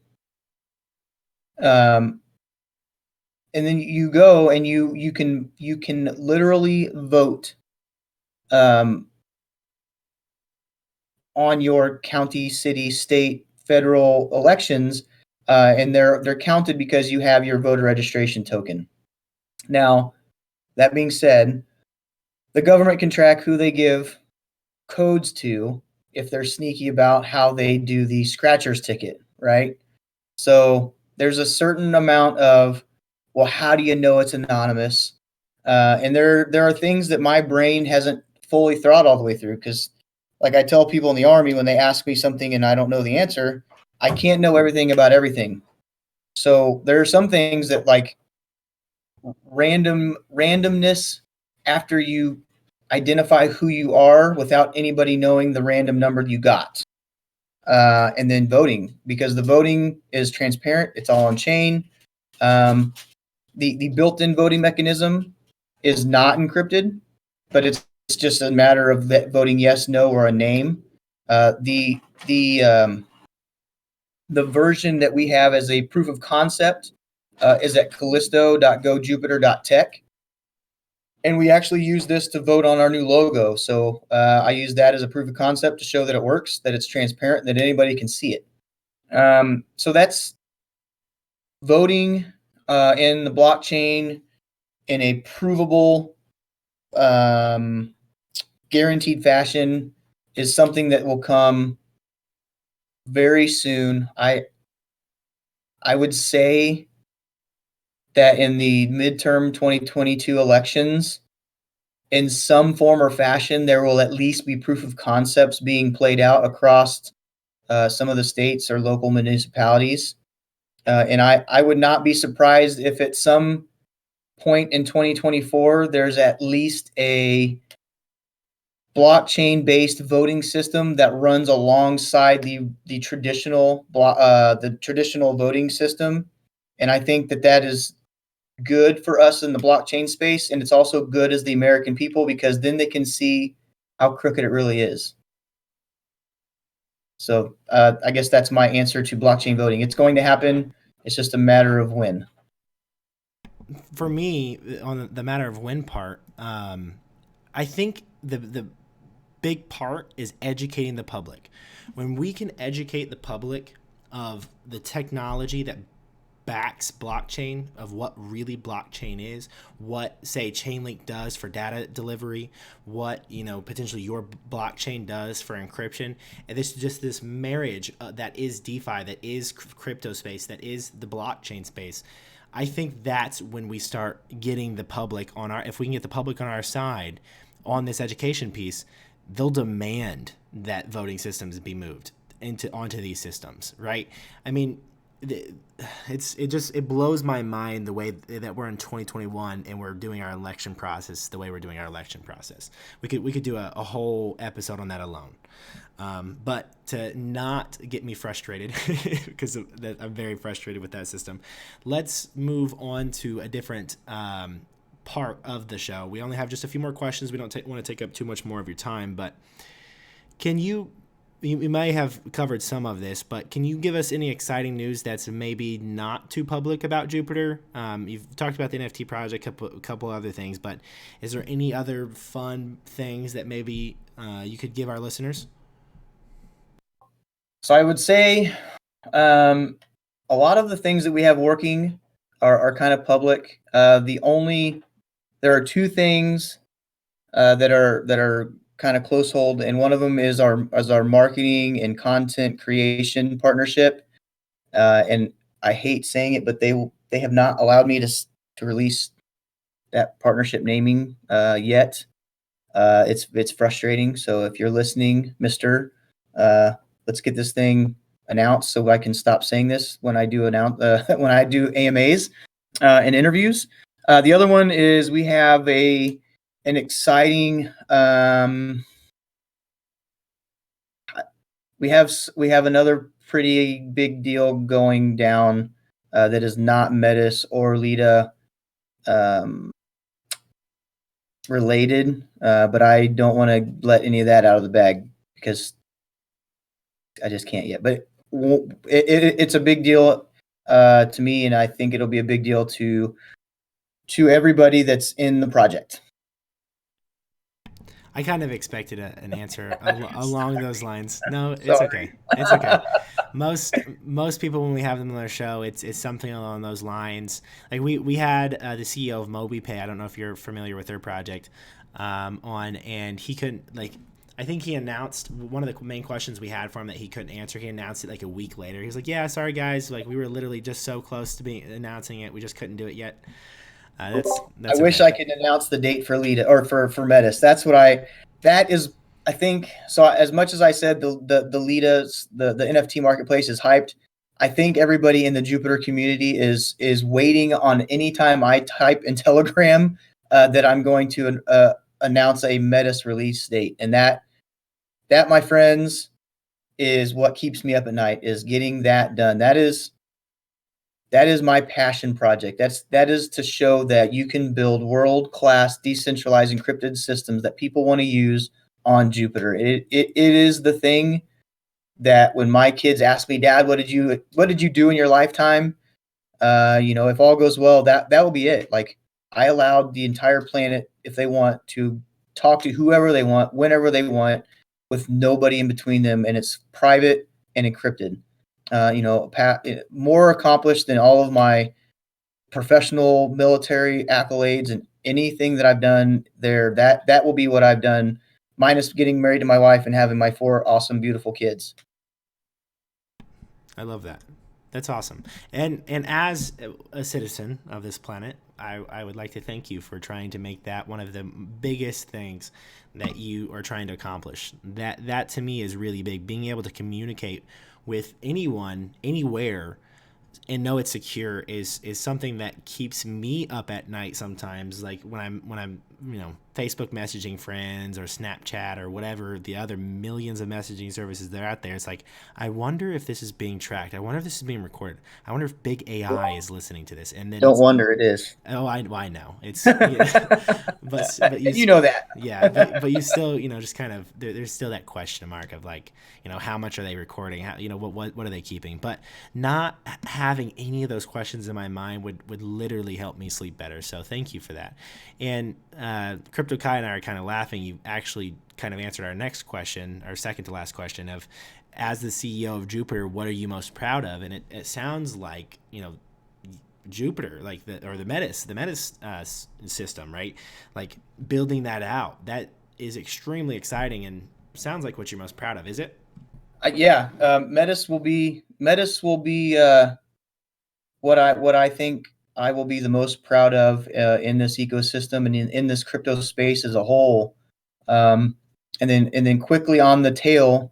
And then you go and you can literally vote on your county, city, state, federal elections, and they're counted because you have your voter registration token. Now, that being said, the government can track who they give codes to if they're sneaky about how they do the scratcher's ticket, right? So there's a certain amount of, well, how do you know it's anonymous? And there are things that my brain hasn't fully thought all the way through, because like I tell people in the Army when they ask me something and I don't know the answer, I can't know everything about everything. So there are some things that like randomness after you identify who you are without anybody knowing the random number you got. And then voting, because the voting is transparent. It's all on chain. The built-in voting mechanism is not encrypted, but it's just a matter of voting yes, no, or a name. The version that we have as a proof of concept is at callisto.gojupiter.tech. And we actually use this to vote on our new logo. So I use that as a proof of concept to show that it works, that it's transparent, that anybody can see it. So that's voting in the blockchain in a provable, guaranteed fashion is something that will come very soon. I would say that in the midterm 2022 elections, in some form or fashion, there will at least be proof of concepts being played out across some of the states or local municipalities. And I would not be surprised if at some point in 2024, there's at least a blockchain-based voting system that runs alongside the traditional voting system. And I think that is good for us in the blockchain space, and it's also good as the American people, because then they can see how crooked it really is. So I guess that's my answer to blockchain voting. It's going to happen. It's just a matter of when. for me, on the matter of when part, I think the big part is educating the public. When we can educate the public of the technology that backs blockchain, of what really blockchain is, what say Chainlink does for data delivery, what potentially your blockchain does for encryption, and this marriage that is DeFi, that is crypto space, that is the blockchain space. I think that's when we start getting the public on our. If we can get the public on our side on this education piece, they'll demand that voting systems be moved onto these systems, right? I mean, it blows my mind the way that we're in 2021 and we're doing our election process the way we're doing our election process. We could do a whole episode on that alone. But to not get me frustrated, because I'm very frustrated with that system, let's move on to a different part of the show. We only have just a few more questions. We don't want to take up too much more of your time, but can you may have covered some of this, but can you give us any exciting news that's maybe not too public about Jupiter? You've talked about the NFT project, a couple other things, but is there any other fun things that maybe you could give our listeners? So I would say a lot of the things that we have working are kind of public. There are two things that are kind of close hold, and one of them is our marketing and content creation partnership. And I hate saying it, but they have not allowed me to release that partnership naming yet. It's frustrating. So if you're listening, Mister, let's get this thing announced so I can stop saying this when I do when I do AMAs and interviews. The other one is we have an exciting we have another pretty big deal going down that is not Metis or Lita related, but I don't want to let any of that out of the bag because I just can't yet. But it's a big deal to me, and I think it'll be a big deal to everybody that's in the project. I kind of expected an answer along those lines. No, it's okay. It's okay. Most people, when we have them on their show, it's something along those lines. Like we had the CEO of MobiPay. I don't know if you're familiar with their project on, and he couldn't I think he announced one of the main questions we had for him that he couldn't answer. He announced it like a week later. He was like, "Yeah, sorry guys, like we were literally just so close to announcing it, we just couldn't do it yet." I wish I could announce the date for Lita or for Metis. That is I think so. As much as I said the Lita's the NFT marketplace is hyped, I think everybody in the Jupiter community is waiting on any time I type in Telegram that I'm going to announce a Metis release date, and that my friends is what keeps me up at night, is getting that done. That is my passion project. That is to show that you can build world-class decentralized encrypted systems that people want to use on Jupiter. It is the thing that when my kids ask me, "Dad, what did you do in your lifetime?" If all goes well, that will be it. Like, I allowed the entire planet, if they want, to talk to whoever they want, whenever they want, with nobody in between them, and it's private and encrypted. More accomplished than all of my professional military accolades and anything that I've done there. That will be what I've done, minus getting married to my wife and having my 4 awesome, beautiful kids. I love that. That's awesome. And as a citizen of this planet, I would like to thank you for trying to make that one of the biggest things that you are trying to accomplish. That to me is really big. Being able to communicate with anyone, anywhere, and know it's secure is something that keeps me up at night sometimes. Like when I'm Facebook messaging friends or Snapchat or whatever the other millions of messaging services that are out there. It's like, I wonder if this is being tracked. I wonder if this is being recorded. I wonder if big AI is listening to this. And then Don't wonder, it is. oh, I know it's, yeah. but you You know that. yeah, but you still, just kind of there's still that question mark of like, how much are they recording? How, what are they keeping? But not having any of those questions in my mind would literally help me sleep better. So thank you for that. And Crypto Kai and I are kind of laughing. You actually kind of answered our next question, our second to last question of, as the CEO of Jupiter, what are you most proud of? And it sounds like, Jupiter, like the Metis system, right? Like building that out. That is extremely exciting and sounds like what you're most proud of. Is it? Yeah, Metis will be what I think I will be the most proud of in this ecosystem and in this crypto space as a whole. And then quickly on the tail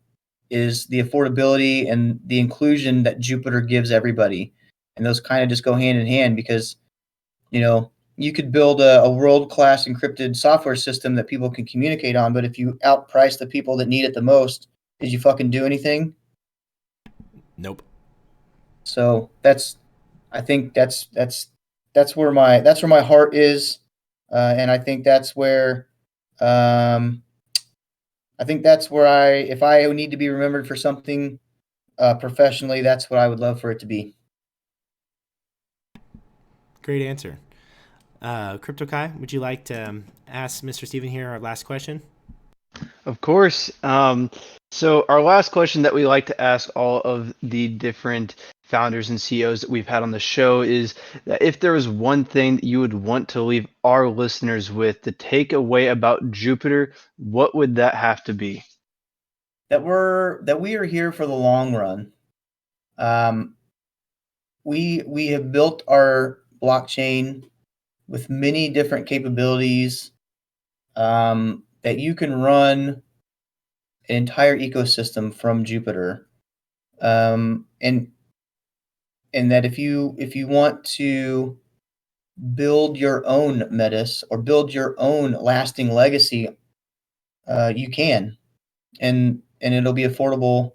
is the affordability and the inclusion that Jupiter gives everybody, and those kind of just go hand in hand because you could build a world-class encrypted software system that people can communicate on, but if you outprice the people that need it the most, did you fucking do anything? Nope. So I think that's where my heart is, and I think that's where if I need to be remembered for something professionally, that's what I would love for it to be. Great answer. Crypto Kai, would you like to ask Mr. Steven here our last question? Of course. So our last question that we like to ask all of the different founders and CEOs that we've had on the show is that if there was one thing that you would want to leave our listeners with to take away about Jupiter, what would that have to be? That we are here for the long run. We have built our blockchain with many different capabilities that you can run an entire ecosystem from Jupiter, and that if you want to build your own Metis or build your own lasting legacy, you can, and it'll be affordable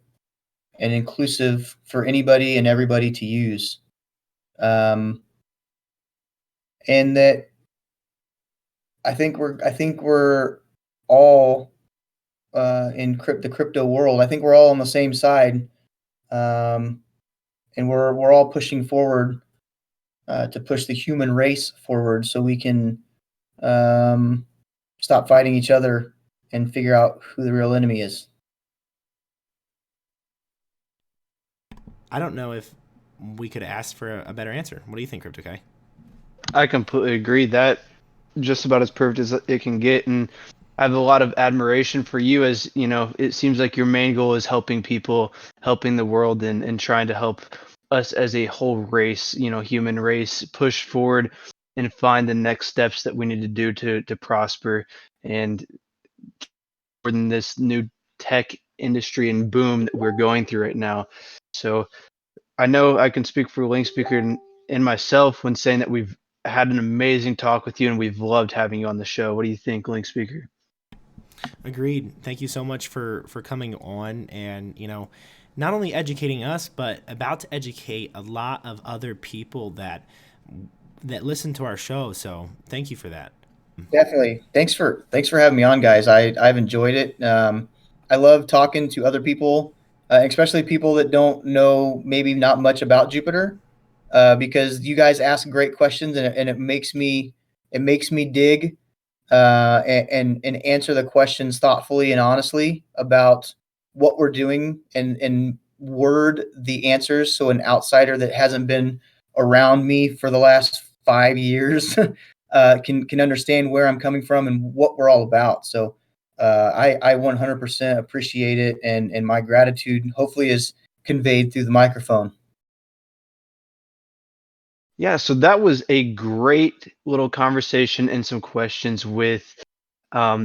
and inclusive for anybody and everybody to use. And that I think we're all in the crypto world. I think we're all on the same side, and we're all pushing forward to push the human race forward, so we can stop fighting each other and figure out who the real enemy is. I don't know if we could ask for a better answer. What do you think, Crypto Kai? I completely agree. That just about as perfect as it can get, and I have a lot of admiration for you. As it seems like your main goal is helping people, helping the world, and trying to help us as a whole race, human race, push forward and find the next steps that we need to do to prosper and in this new tech industry and boom that we're going through right now. So I know I can speak for Link Speaker and myself when saying that we've had an amazing talk with you and we've loved having you on the show. What do you think, Link Speaker? Agreed. Thank you so much for coming on and, not only educating us, but about to educate a lot of other people that listen to our show. So thank you for that. Definitely. Thanks for having me on, guys. I've enjoyed it. I love talking to other people, especially people that don't know maybe not much about Jupiter, because you guys ask great questions, and it makes me dig and answer the questions thoughtfully and honestly about what we're doing, and word the answers so an outsider that hasn't been around me for the last 5 years can understand where I'm coming from and what we're all about. So I 100% appreciate it, and my gratitude hopefully is conveyed through the microphone. Yeah, so that was a great little conversation and some questions with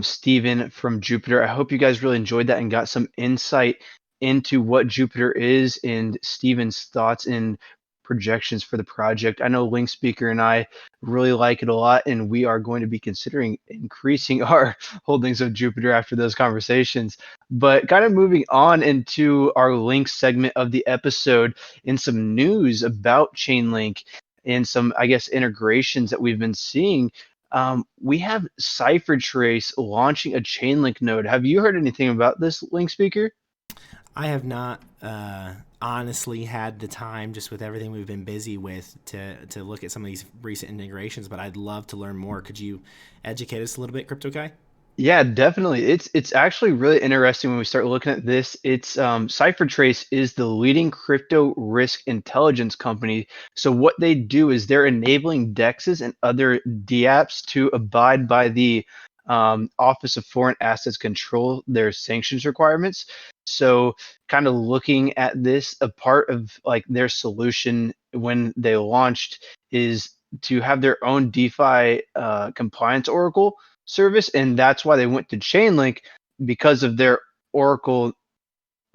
Steven from Jupiter. I hope you guys really enjoyed that and got some insight into what Jupiter is and Steven's thoughts and projections for the project. I know Link Speaker and I really like it a lot, and we are going to be considering increasing our holdings of Jupiter after those conversations. But kind of moving on into our Link segment of the episode, in some news about Chainlink and some, I guess, integrations that we've been seeing. We have CipherTrace launching a Chainlink node. Have you heard anything about this, Link Speaker? I have not honestly had the time, just with everything we've been busy with, to look at some of these recent integrations, but I'd love to learn more. Could you educate us a little bit, Crypto Guy? Yeah, definitely. It's actually really interesting when we start looking at this. It's CipherTrace is the leading crypto risk intelligence company. So what they do is they're enabling DEXs and other DApps to abide by the Office of Foreign Assets Control, their sanctions requirements. So kind of looking at this, a part of like their solution when they launched is to have their own DeFi compliance oracle service, and that's why they went to Chainlink because of their Oracle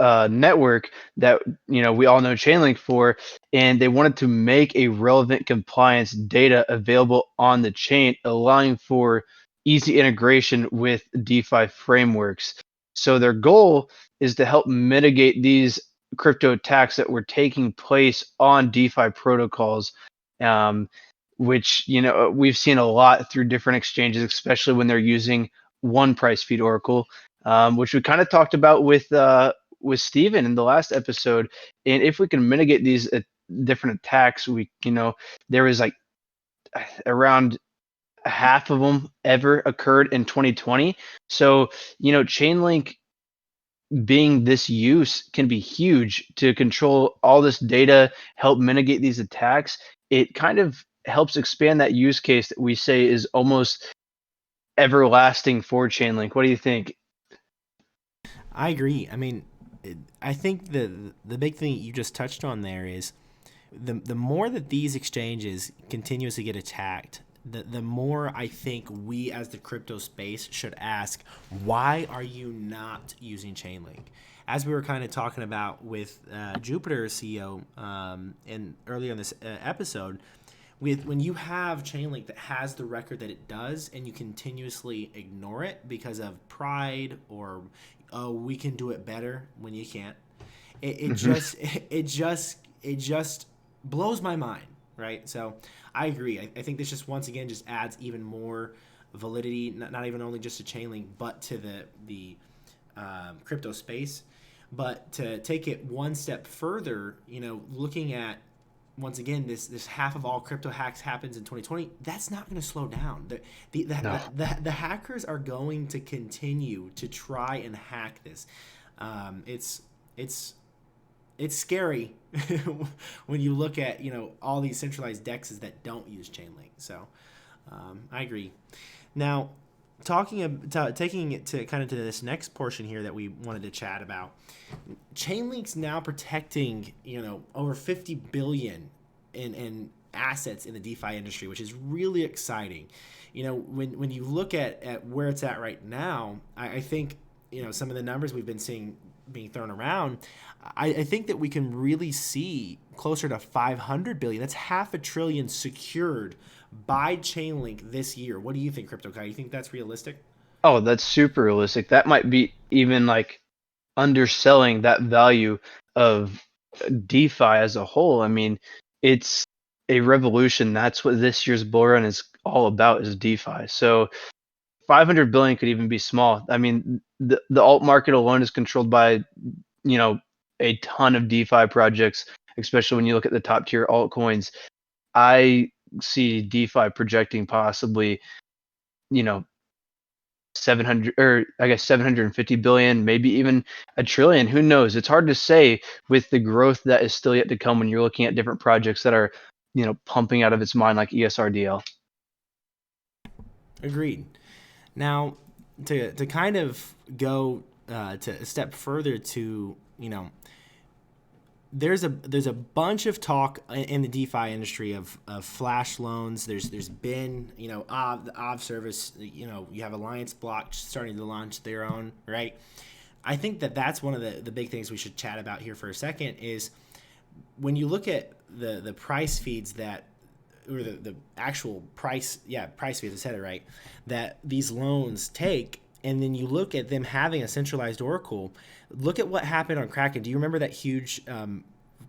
network that we all know Chainlink for, and they wanted to make a relevant compliance data available on the chain, allowing for easy integration with DeFi frameworks. So their goal is to help mitigate these crypto attacks that were taking place on DeFi protocols. Um, which we've seen a lot through different exchanges, especially when they're using one price feed oracle, which we kind of talked about with Steven in the last episode. And if we can mitigate these different attacks, there was like around half of them ever occurred in 2020. So Chainlink being this use can be huge to control all this data, help mitigate these attacks. It kind of helps expand that use case that we say is almost everlasting for Chainlink. What do you think? I agree. I mean, I think the big thing you just touched on there is the more that these exchanges continuously get attacked, the more I think we as the crypto space should ask, why are you not using Chainlink? As we were kind of talking about with Jupiter CEO in earlier in this episode, when you have Chainlink that has the record that it does, and you continuously ignore it because of pride or, oh, we can do it better when you can't, it Mhm. just it just blows my mind, right? So I agree. I think this just once again just adds even more validity, not even only just to Chainlink, but to the crypto space. But to take it one step further, looking at once again, this half of all crypto hacks happens in 2020. That's not going to slow down. No. The hackers are going to continue to try and hack this. It's it's scary when you look at all these centralized dexes that don't use Chainlink. So I agree. Now, taking it to kind of to this next portion here that we wanted to chat about, Chainlink's now protecting over 50 billion in assets in the DeFi industry, which is really exciting. When you look at where it's at right now, I think some of the numbers we've been seeing being thrown around, I think that we can really see closer to 500 billion. That's half a trillion secured by Chainlink this year. What do you think, Crypto Guy? You think that's realistic? Oh, that's super realistic. That might be even like underselling that value of DeFi as a whole. I mean, it's a revolution. That's what this year's bull run is all about, is DeFi. So 500 billion could even be small. I mean, the alt market alone is controlled by, you know, a ton of DeFi projects, especially when you look at the top tier altcoins. I see DeFi projecting possibly, you know, 700, or I guess 750 billion, maybe even a trillion. Who knows? It's hard to say with the growth that is still yet to come when you're looking at different projects that are, pumping out of its mind like ESRDL. Agreed. Now, to kind of go to a step further to there's a bunch of talk in the DeFi industry of flash loans. There's been the OV service. You have Alliance Block starting to launch their own, right? I think that's one of the big things we should chat about here for a second is when you look at the price feeds that, or the actual price, price feeds, I said it right, that these loans take, and then you look at them having a centralized oracle. Look at what happened on Kraken. Do you remember that huge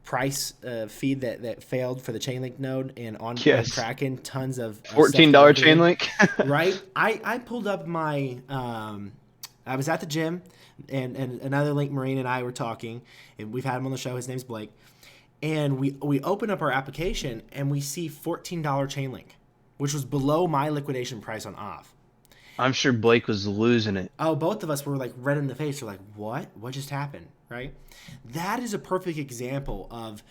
price feed that failed for the Chainlink node, and on Yes. Kraken, tons of $14 Chainlink. right? I pulled up my I was at the gym, and another Link Marine and I were talking, and we've had him on the show. His name's Blake. And we open up our application and we see $14 Chainlink, which was below my liquidation price on off. I'm sure Blake was losing it. Oh, both of us were like red in the face. We're like, what? What just happened? Right? That is a perfect example of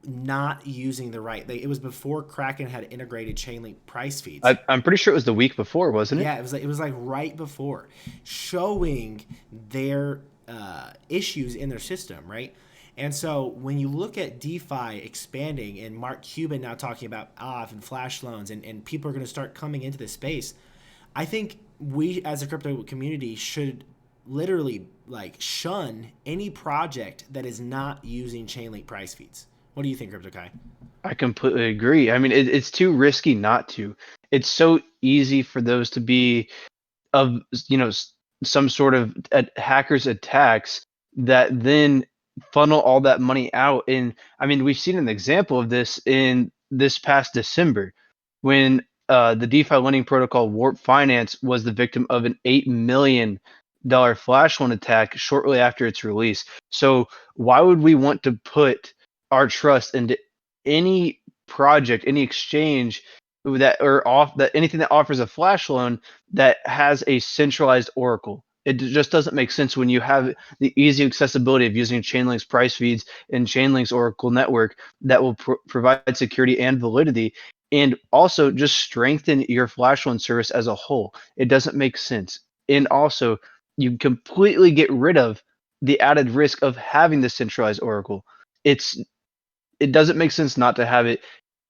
not using the right. It was before Kraken had integrated Chainlink price feeds. I'm pretty sure it was the week before, wasn't it? Yeah, it was like right before, showing their issues in their system, right? And so when you look at DeFi expanding, and Mark Cuban now talking about OFF and flash loans, and people are going to start coming into this space, I think we as a crypto community should literally like shun any project that is not using Chainlink price feeds. What do you think, Crypto Kai? I completely agree. I mean, it's too risky not to. It's so easy for those to be of, some sort of hackers attacks that then funnel all that money out. And I mean, we've seen an example of this in this past December when the DeFi lending protocol Warp Finance was the victim of an $8 million flash loan attack shortly after its release. So why would we want to put our trust into any project, any exchange that anything that offers a flash loan that has a centralized oracle? It just doesn't make sense when you have the easy accessibility of using Chainlink's price feeds and Chainlink's oracle network that will provide security and validity, and also just strengthen your flash loan service as a whole. It doesn't make sense. And also, you completely get rid of the added risk of having the centralized oracle. It doesn't make sense not to have it.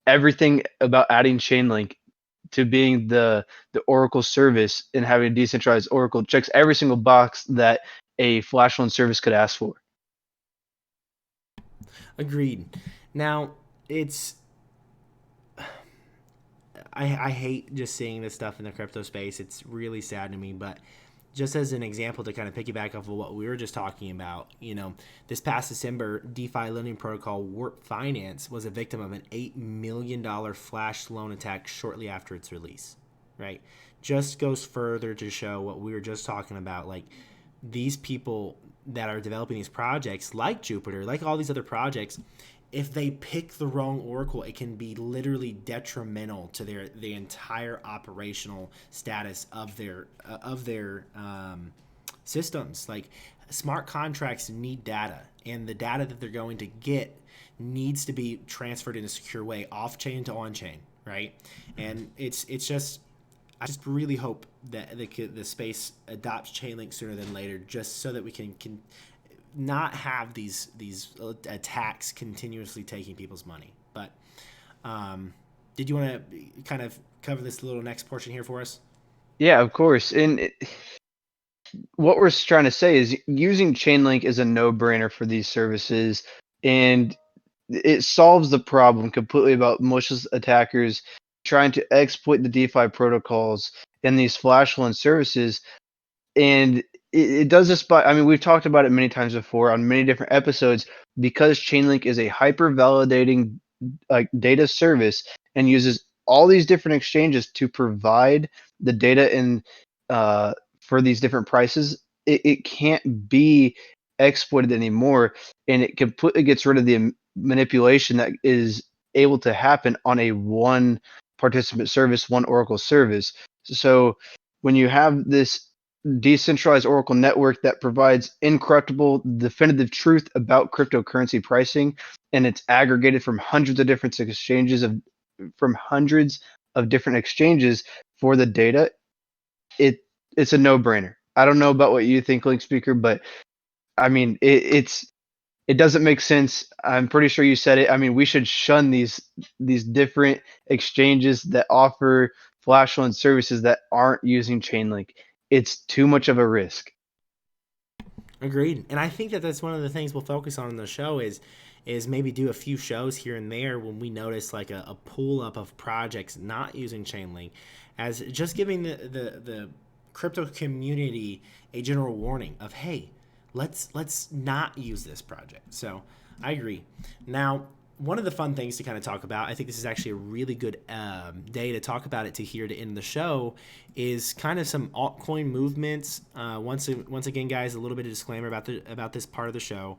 Everything about adding Chainlink to being the Oracle service and having a decentralized Oracle checks every single box that a flash loan service could ask for. Agreed. Now, I hate just seeing this stuff in the crypto space. It's really sad to me, but just as an example to kind of piggyback off of what we were just talking about, this past December, DeFi lending protocol Warp Finance was a victim of an $8 million flash loan attack shortly after its release, right? Just goes further to show what we were just talking about. Like, these people that are developing these projects, like Jupiter, like all these other projects, if they pick the wrong oracle, it can be literally detrimental to the entire operational status of their systems. Like, smart contracts need data, and the data that they're going to get needs to be transferred in a secure way, off chain to on chain, right? And it's just, I just really hope that the space adopts Chainlink sooner than later, just so that we can not have these attacks continuously taking people's money. But did you want to kind of cover this little next portion here for us? Yeah, of course. And what we're trying to say is using Chainlink is a no-brainer for these services, and it solves the problem completely about malicious attackers trying to exploit the DeFi protocols and these flash loan services. And it does this by, I mean, we've talked about it many times before on many different episodes, because Chainlink is a hyper validating data service and uses all these different exchanges to provide the data in for these different prices. It can't be exploited anymore, and it completely gets rid of the manipulation that is able to happen on a one participant service, one Oracle service. So when you have this decentralized Oracle network that provides incorruptible, definitive truth about cryptocurrency pricing, and it's aggregated from hundreds of different different exchanges for the data, it's a no-brainer. I don't know about what you think, Link Speaker, but I mean, it doesn't make sense. I'm pretty sure you said it. I mean, we should shun these different exchanges that offer flash loan services that aren't using Chainlink. It's too much of a risk. Agreed. And I think that that's one of the things we'll focus on in the show is maybe do a few shows here and there when we notice like a pull up of projects not using Chainlink, as just giving the crypto community a general warning of, hey, let's not use this project. So I agree. Now, one of the fun things to kind of talk about, I think this is actually a really good day to talk about it to here to end the show, is kind of some altcoin movements. Once again, guys, a little bit of disclaimer about this part of the show.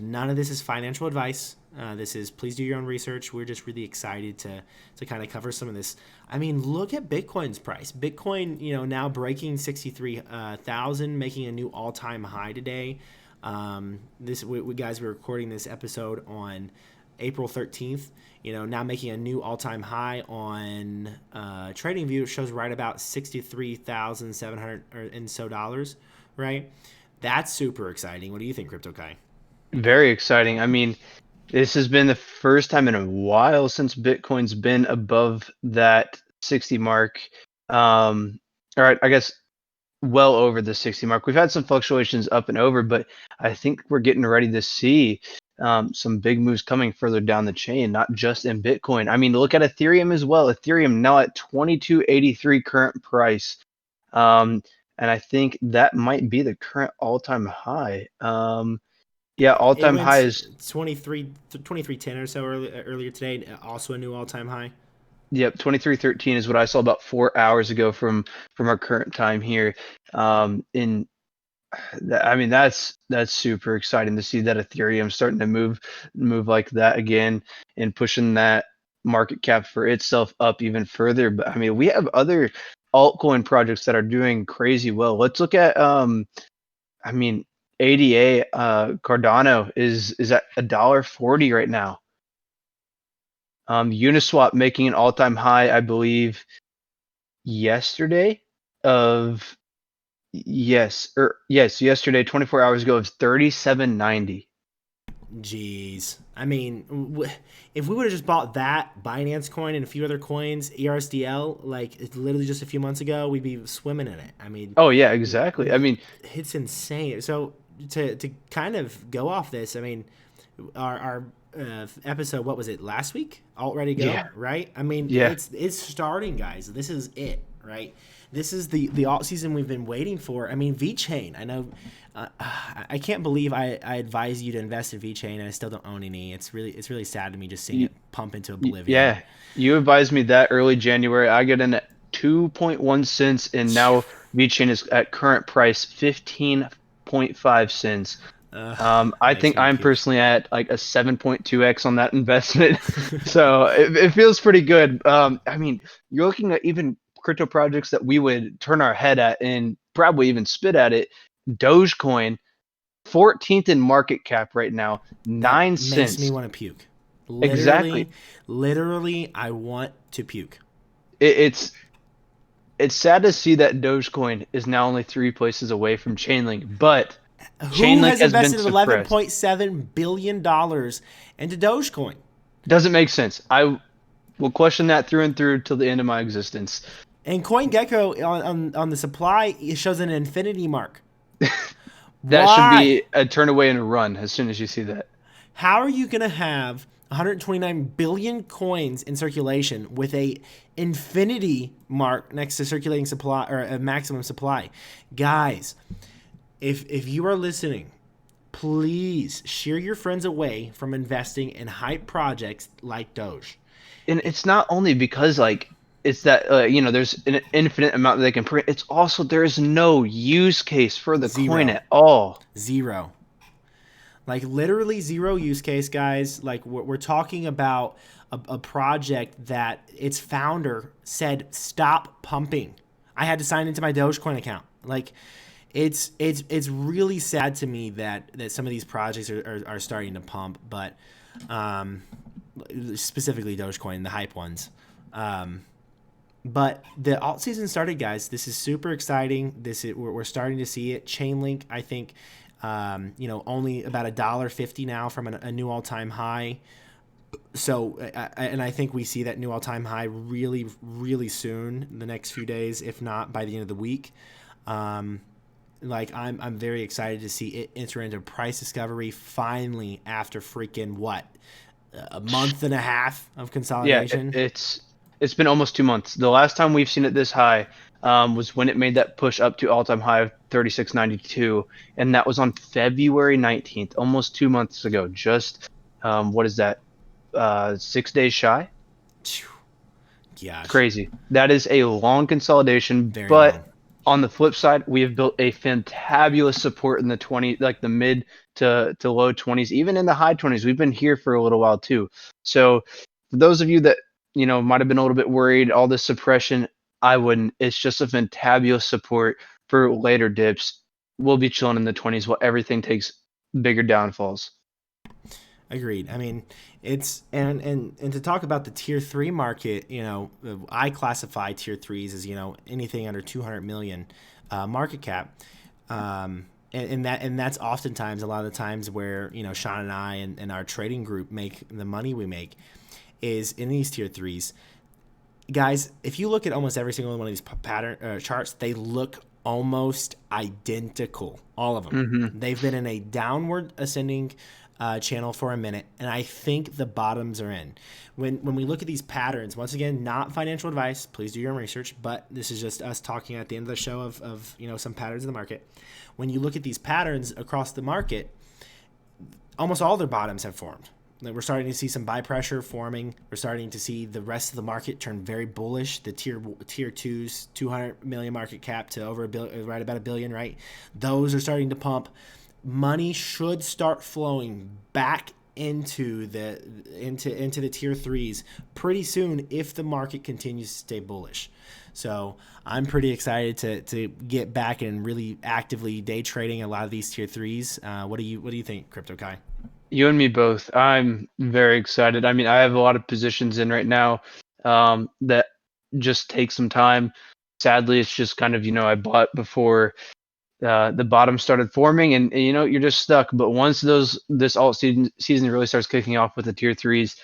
None of this is financial advice. This is, please do your own research. We're just really excited to kind of cover some of this. I mean, look at Bitcoin's price. Bitcoin, now breaking 63,000, making a new all-time high today. Guys, we're recording this episode on April 13th, now making a new all-time high on TradingView. It shows right about 63,700 and so dollars, right? That's super exciting. What do you think, Crypto Kai? Very exciting. I mean, this has been the first time in a while since Bitcoin's been above that 60 mark. All right, I guess well over the 60 mark. We've had some fluctuations up and over, but I think we're getting ready to see some big moves coming further down the chain, not just in Bitcoin. I mean, look at Ethereum as well. Ethereum now at 2283 current price. And I think that might be the current all-time high. Yeah, It all-time went high is 2310 or so earlier today, also a new all-time high. Yep, 2313 is what I saw about 4 hours ago from our current time here. In I mean, that's super exciting to see that Ethereum starting to move like that again and pushing that market cap for itself up even further. But I mean, we have other altcoin projects that are doing crazy well. Let's look at I mean, ADA Cardano is at $1.40 right now. Uniswap making an all-time high, I believe, yesterday of yesterday, 24 hours ago, of 37.90. Jeez. I mean, if we would have just bought that Binance coin and a few other coins, ERSDL, like literally just a few months ago, we'd be swimming in it. I mean, Oh yeah, exactly. I mean, it's insane. So to kind of go off this, I mean, our episode, what was it, last week? Alt Ready Go, yeah, right? I mean, yeah. it's starting, guys. This is it, right? This is the alt season we've been waiting for. I mean, VeChain. I know. I can't believe I advise you to invest in VeChain and I still don't own any. It's really sad to me just seeing it pump into oblivion. Yeah, you advised me that early January. I get in at 2.1 cents, and now VeChain is at current price 15.5 cents. I Makes think me I'm puke. personally at like a 7.2x on that investment, so it feels pretty good. I mean, you're looking at even crypto projects that we would turn our head at and probably even spit at it. Dogecoin, 14th in market cap right now, That 9 makes me cents. want to puke. Exactly. Literally, I want to puke. It's sad to see that Dogecoin is now only 3 places away from Chainlink, but Who Chainlink has has been invested suppressed. $11.7 billion into Dogecoin? Doesn't make sense. I will question that through and through till the end of my existence. And CoinGecko on the supply, it shows an infinity mark. That should Why? be a turn away and a run as soon as you see that. How are you going to have 129 billion coins in circulation with a infinity mark next to circulating supply or a maximum supply? Guys, if you are listening, please steer your friends away from investing in hype projects like Doge. And it's not only because like it's that there's an infinite amount that they can print. It's also there's no use case for the coin Zero. at all. Zero. Like literally zero use case, guys. Like we're talking about a project that its founder said stop pumping. I had to sign into my Dogecoin account. Like it's really sad to me that some of these projects are starting to pump, but specifically Dogecoin, the hype ones. But the alt season started, guys. This is super exciting. We're starting to see it. Chainlink, I think, only about $1.50 now from a new all-time high. So, I think we see that new all-time high really, really soon, the next few days, if not by the end of the week. Like I'm very excited to see it enter into price discovery finally after freaking what, a month and a half of Yeah, consolidation. it's been almost 2 months. The last time we've seen it this high was when it made that push up to all-time high of 36.92, and that was on February 19th, almost 2 months ago. Just what is that? 6 days shy? Phew. Gosh, Crazy. That is a long consolidation, very but long. on the flip side, we have built a fantabulous support in the 20, like the mid to low 20s, even in the high 20s. We've been here for a little while too. So for those of you that, might have been a little bit worried, all this suppression, I wouldn't. It's just a fantabulous support for later dips. We'll be chilling in the 20s while everything takes bigger downfalls. Agreed. I mean, it's and to talk about the tier 3 market, I classify tier 3s as, anything under 200 million market cap. And that's oftentimes a lot of the times where, Sean and I and our trading group make the money we make is in these tier 3s. Guys, if you look at almost every single one of these pattern charts, they look almost identical. All of them. Hmm. They've been in a downward ascending channel for a minute, and I think the bottoms are in. When we look at these patterns, once again, not financial advice. Please do your own research, but this is just us talking at the end of the show of some patterns in the market. When you look at these patterns across the market, almost all their bottoms have formed. We're starting to see some buy pressure forming. We're starting to see the rest of the market turn very bullish. The tier twos, 200 million market cap to over right about $1 billion, right? Those are starting to pump. Money should start flowing back into the tier 3s pretty soon if the market continues to stay bullish. So I'm pretty excited to get back and really actively day trading a lot of these tier 3s. What do you think, Crypto Kai? You and me both. I'm very excited. I mean, I have a lot of positions in right now that just take some time. Sadly, it's just kind of, I bought before the bottom started forming, and you're just stuck. But once this alt season really starts kicking off with the tier 3s,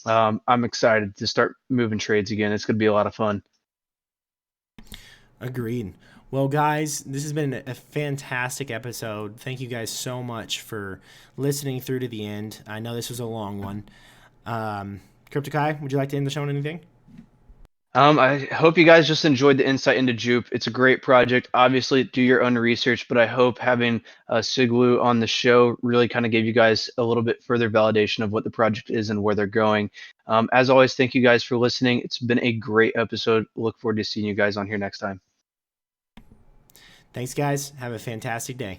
I'm excited to start moving trades again. It's going to be a lot of fun. Agreed. Well, guys, this has been a fantastic episode. Thank you guys so much for listening through to the end. I know this was a long one. Crypto Kai, would you like to end the show on anything? I hope you guys just enjoyed the insight into Jupe. It's a great project. Obviously, do your own research, but I hope having Siglu on the show really kind of gave you guys a little bit further validation of what the project is and where they're going. As always, thank you guys for listening. It's been a great episode. Look forward to seeing you guys on here next time. Thanks, guys. Have a fantastic day.